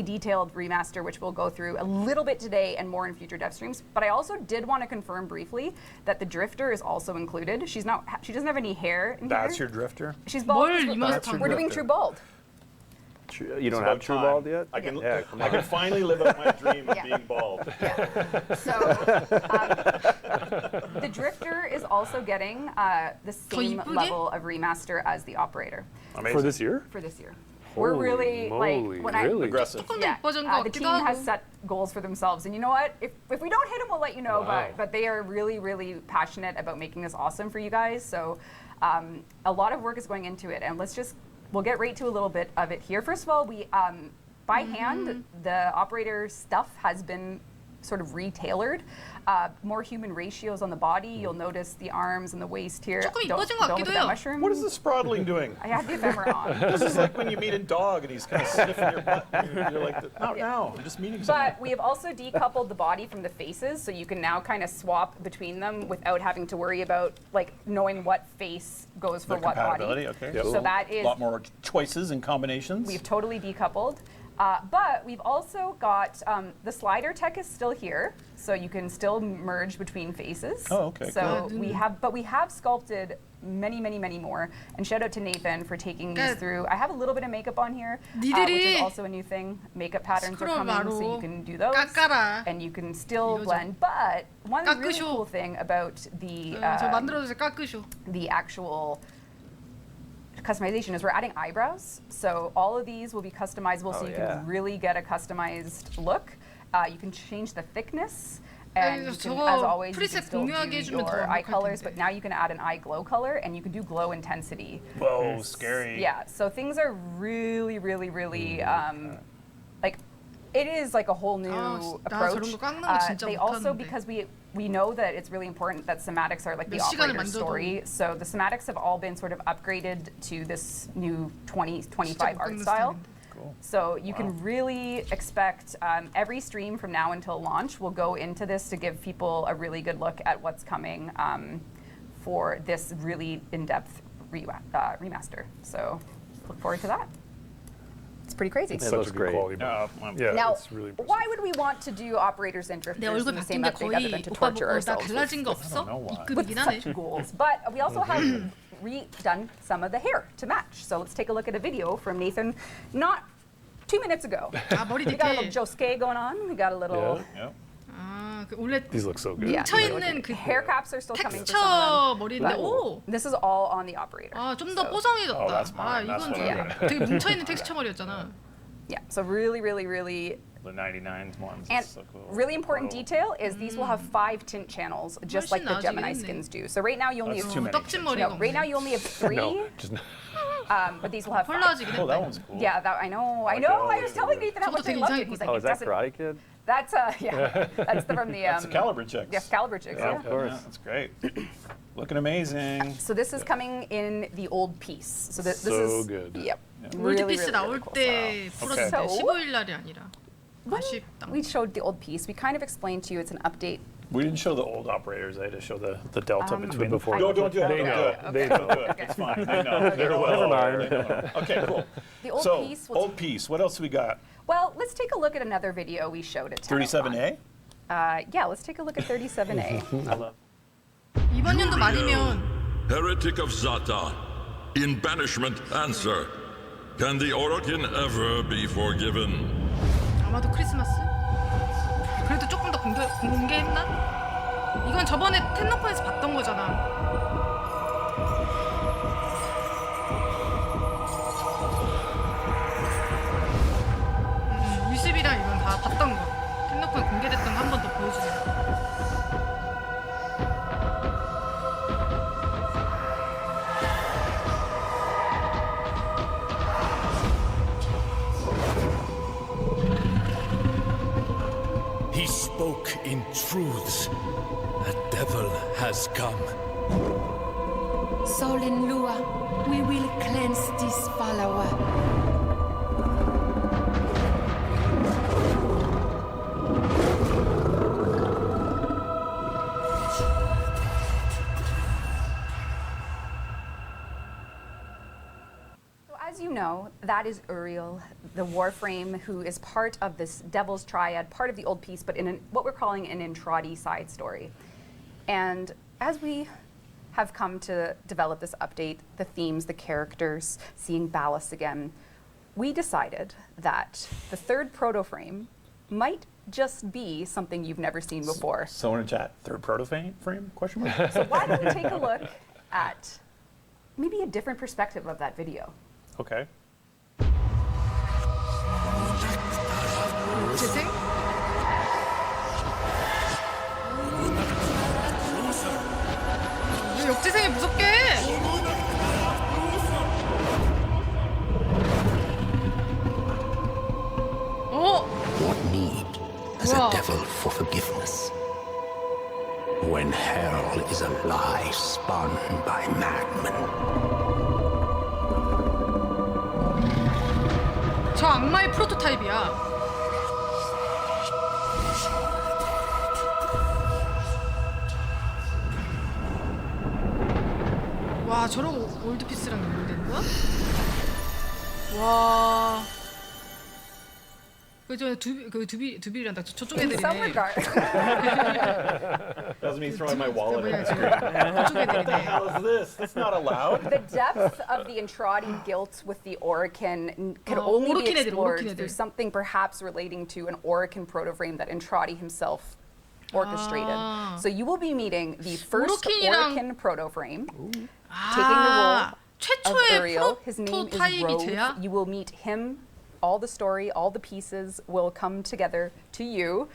detailed remaster, which we'll go through a little bit today and more in future dev streams. But I also did want to confirm briefly that the drifter is also included. She doesn't have any hair in That's here. your drifter? She's bald. 뭘 We're- remaster We're doing drifter? True Bald. You don't It's have about True time. Bald yet? I can, Yeah, come I can on. finally live out my dream of Yeah. being bald. So the drifter is also getting the same 이쁘게? level of remaster as the operator Amazing. For this year? for this year. We're really moly, like when really? Aggressive. 조금 더 yeah, 이뻐진 것 the 같기도 team has 하고. set goals for themselves, and you know what? If we don't hit them, we'll let you know. Wow. But they are really passionate about making this awesome for you guys. So a lot of work is going into it, and we'll get right to a little bit of it here. First of all, we by hand the operator stuff has been sort of retailored. More human ratios on the body. You'll notice the arms and the waist here. 조금 Don't 이뻐진 것 look 같기도 at that 해요. mushroom. What is the sprottling doing? I have the ephemera on. This is like when you meet a dog and he's kind of sniffing your butt. And you're like, not now. I'm just meeting someone. But we have also decoupled the body from the faces, so you can now kind of swap between them without having to worry about like knowing what face goes for The what compatibility, body. okay. Yep. cool. So that a is lot more choices and combinations. we've totally decoupled. But we've also got the slider tech is still here, so you can still merge between faces. Oh, okay, So cool. we have sculpted many more. And shout out to Nathan for taking these 그러니까 through. I have a little bit of makeup on here, which 니들이 is also a new thing. Makeup patterns are coming, so 스크롤바로 you can do those. 깎아라. And you can still 이거죠. blend. But one really 깎으쇼. cool thing about the 저 만들어주세요. 깎으쇼. the actual customization is we're adding eyebrows. So all of these will be customizable, so Oh, you yeah. can really get a customized look. You can change the thickness. And you can, 저거 as always, you can 프리셋 still do 공유하게 해주면 더 your eye 완벽할 colors, 텐데. but now you can add an eye glow color, and you can do glow intensity. Whoa, scary. Yeah, so things are really like it is like a whole new 나 approach. 저런 거 깎는 거 진짜 They also 못하는데. because we know that it's really important that semantics are like the 몇 시간을 operator 만져도. story. So the semantics have all been sort of upgraded to this new 2025 진짜 못 art 깎는 style. 스타일인데. So you can really expect every stream from now until launch will go into this to give people a really good look at what's coming for this really in-depth remaster. So look forward to that. It's pretty crazy. It Such looks a good great. quality. Yeah, Yeah, Now, it's really impressive. why would we want to do operators and 내 drifters 얼굴 in the same 바뀐 게 update other 거의 than to 오빠 torture 보고 나 ourselves 달라진 거 I 없어? don't know why. with 이급이긴 하네. such goals? But we also have redone some of the hair to match. So let's take a look at a video from Nathan not 2 minutes ago. 아 머리 We got a little 디테일. Josuke going on. We got a little Yep. 아, 그 원래 These look so good. yeah. 쳐 있는 그 hair caps are still coming for some 텍스처 of 머리인데 them. 오. This is all on the operator. 아, 좀 더 Oh, 뽀송해졌다. that's 아, mine. That's 이건 what 좀 I got. 되게 뭉쳐 있는 텍스처 머리였잖아. Yeah, so really the 99 ones. And It's so cool. really important Whoa. detail is these will have 5 tint channels, just like the 훨씬 Gemini 나아지겠네. skins do. So right now you only That's have too many. 떡진 머리가 no, right now 없네. you only have 3, No, just but these will have 5. 헐라지긴 Oh, that 했다. one's cool. Yeah, that I know. I like know. that I was one. telling Nathan how much I 저것도 loved 굉장히 it. He's like, Oh, it is that doesn't. Karate Kid? That's yeah. That's from the That's the caliber chicks. yes, caliber chicks. Yeah, Yeah. of course. Yeah, that's great. Looking amazing. So this is coming in the old piece. So this So is good. Yep. 월드피스 really 나올 cool. 때 풀어줄 때 So- 15일 날이 아니라 When 아쉽다. we showed the old piece, we kind of explained to you it's an update. We didn't show the old operators. I had to show the delta between The before. No, don't do it. They Don't know. do it. They Don't know. do it. It's fine. They know. They're well Never aware. mind. They know. Okay, cool. The old So, piece. Will old piece. What else we got? well, let's take a look at another video we showed at Tennogen. 37A? Yeah, let's take a look at 37A. 이번 연도 말이면 Heretic of Zata, in banishment answer. Can the Orokin ever be forgiven? 아마도 크리스마스? 그래도 조금 더 공개했나? 이건 저번에 텐노콘에서 봤던 거잖아. 유십이랑 이건 다 봤던 거. 텐노콘 공개됐던 거 한 번 더 보여주세요. He spoke in truths. A devil has come. Soul and Lua, we will cleanse this follower. So as you know, that is Uriel, the Warframe, who is part of this Devil's Triad, part of the old piece, but in what we're calling an Entradi side story. And as we have come to develop this update, the themes, the characters, seeing Vallis again, we decided that the third proto-frame might just be something you've never seen before. Someone in chat. Third proto-frame? Question mark? So why don't we take a look at maybe a different perspective of that video? Okay. 재생? 왜 역재생이 무섭게 해? 어? What need has Wow. a devil for forgiveness? When hell is a lie spun by madmen. 저 악마의 프로토타입이야. 와, 저런 올드피스랑 연결된 거야? 와. 두빌이란다. 저쪽 In some 애들이네. regard. That was me throwing my wallet 뭐야, at the 지금. screen. 저쪽 What the 애들이네. hell is this? That's not allowed. The depth of the Entradi guilt with the Orokin could Oh, only Orokin be 애들, explored Orokin 애들. through something perhaps relating to an Orokin proto-frame that Entradi himself orchestrated. Ah. So you will be meeting the first Orokin이랑- Orokin proto-frame, 아, taking the role of 최초의 Uriel. His name is 프로토타입이 Rove. 쟤야? You will meet him. All the story, all the pieces will come together to you.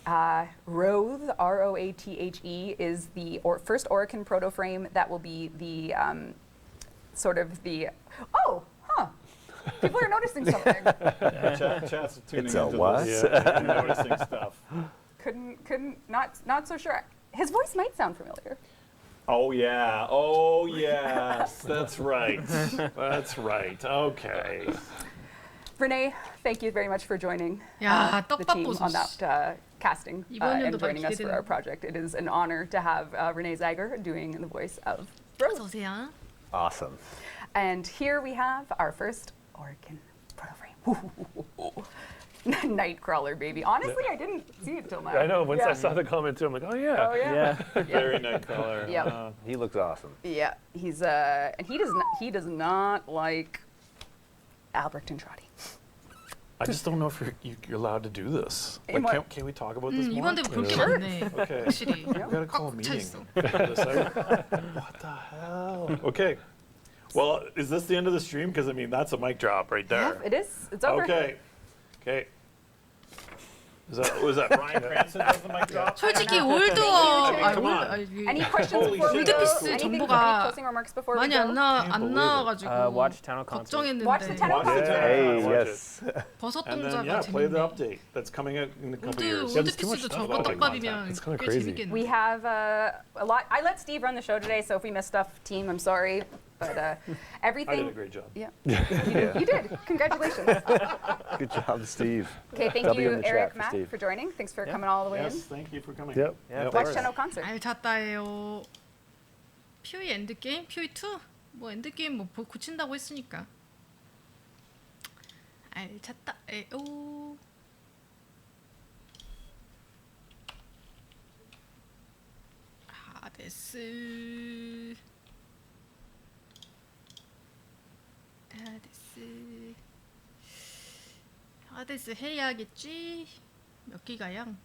Rothe, R-O-A-T-H-E, is the first Orokin proto-frame that will be the sort of the, oh, huh. People are noticing something. Yeah, chat's tuning It's a into what? this. Yeah, noticing stuff. Couldn't, not so sure. His voice might sound familiar. Oh yeah. Oh yes. That's right. That's right. Okay. Renee, thank you very much for joining 야, the team 떡밥보소. on that casting 이번 and 연도 joining us for 기대되는- our project. It is an honor to have Renee Zager doing the voice of Rose. 어서 오세요. Awesome. And here we have our first Orokin proto-frame. Nightcrawler, baby. Honestly, I didn't see it till now. I know. Once yeah. I saw the comment too, I'm like, oh yeah. Oh yeah. Yeah. Very Nightcrawler. Yep. He looks awesome. Yeah. He's and he does not like Albrecht Entradi. I just don't know if you're allowed to do this. In Like, what? can we talk about this more? 이번 대회 볼게 Sure. 많네. Okay. 확실히. We gotta call a 꽉 meeting. 차 있어. for this, what the hell? Okay. Well, is this the end of the stream? Because I mean, that's a mic drop right there. It is. It's over. Okay. Okay. Was that Bryan Cranston does the mic drop? 솔직히 올드워 come on. Any questions Holy before we go? 올드피스 Anything, 정보가 any closing remarks before we 많이 go? 안 나와가지고 Watch Tenno concert. Watch the 걱정했는데 Tenno Watch the concert. Hey, watch yes. 버섯 And then 동자가 play the 재밌네. update that's coming out in a couple 올드 years. there's too much 올드피스도 stuff 저거 about it. 떡밥이면 It's kinda 꽤 crazy. 재밌겠네. We have a lot. I let Steve run the show today, so if we missed stuff, team, I'm sorry. But I everything. did a great job. Yeah. You did. Congratulations. Good job, Steve. Okay, thank W you, in the chat Eric, for Matt, Steve. for joining. Thanks for coming all the way Yes, in. thank you for coming. Yep. Yeah, of Watch course. Tenno concert. 알 찼다예요. 퓨이 엔드게임? 퓨이 2? 뭐 엔드게임 뭐 고친다고 했으니까. 알 찼다. 에오. 하데스. 하데스 해야겠지. 몇 기가양?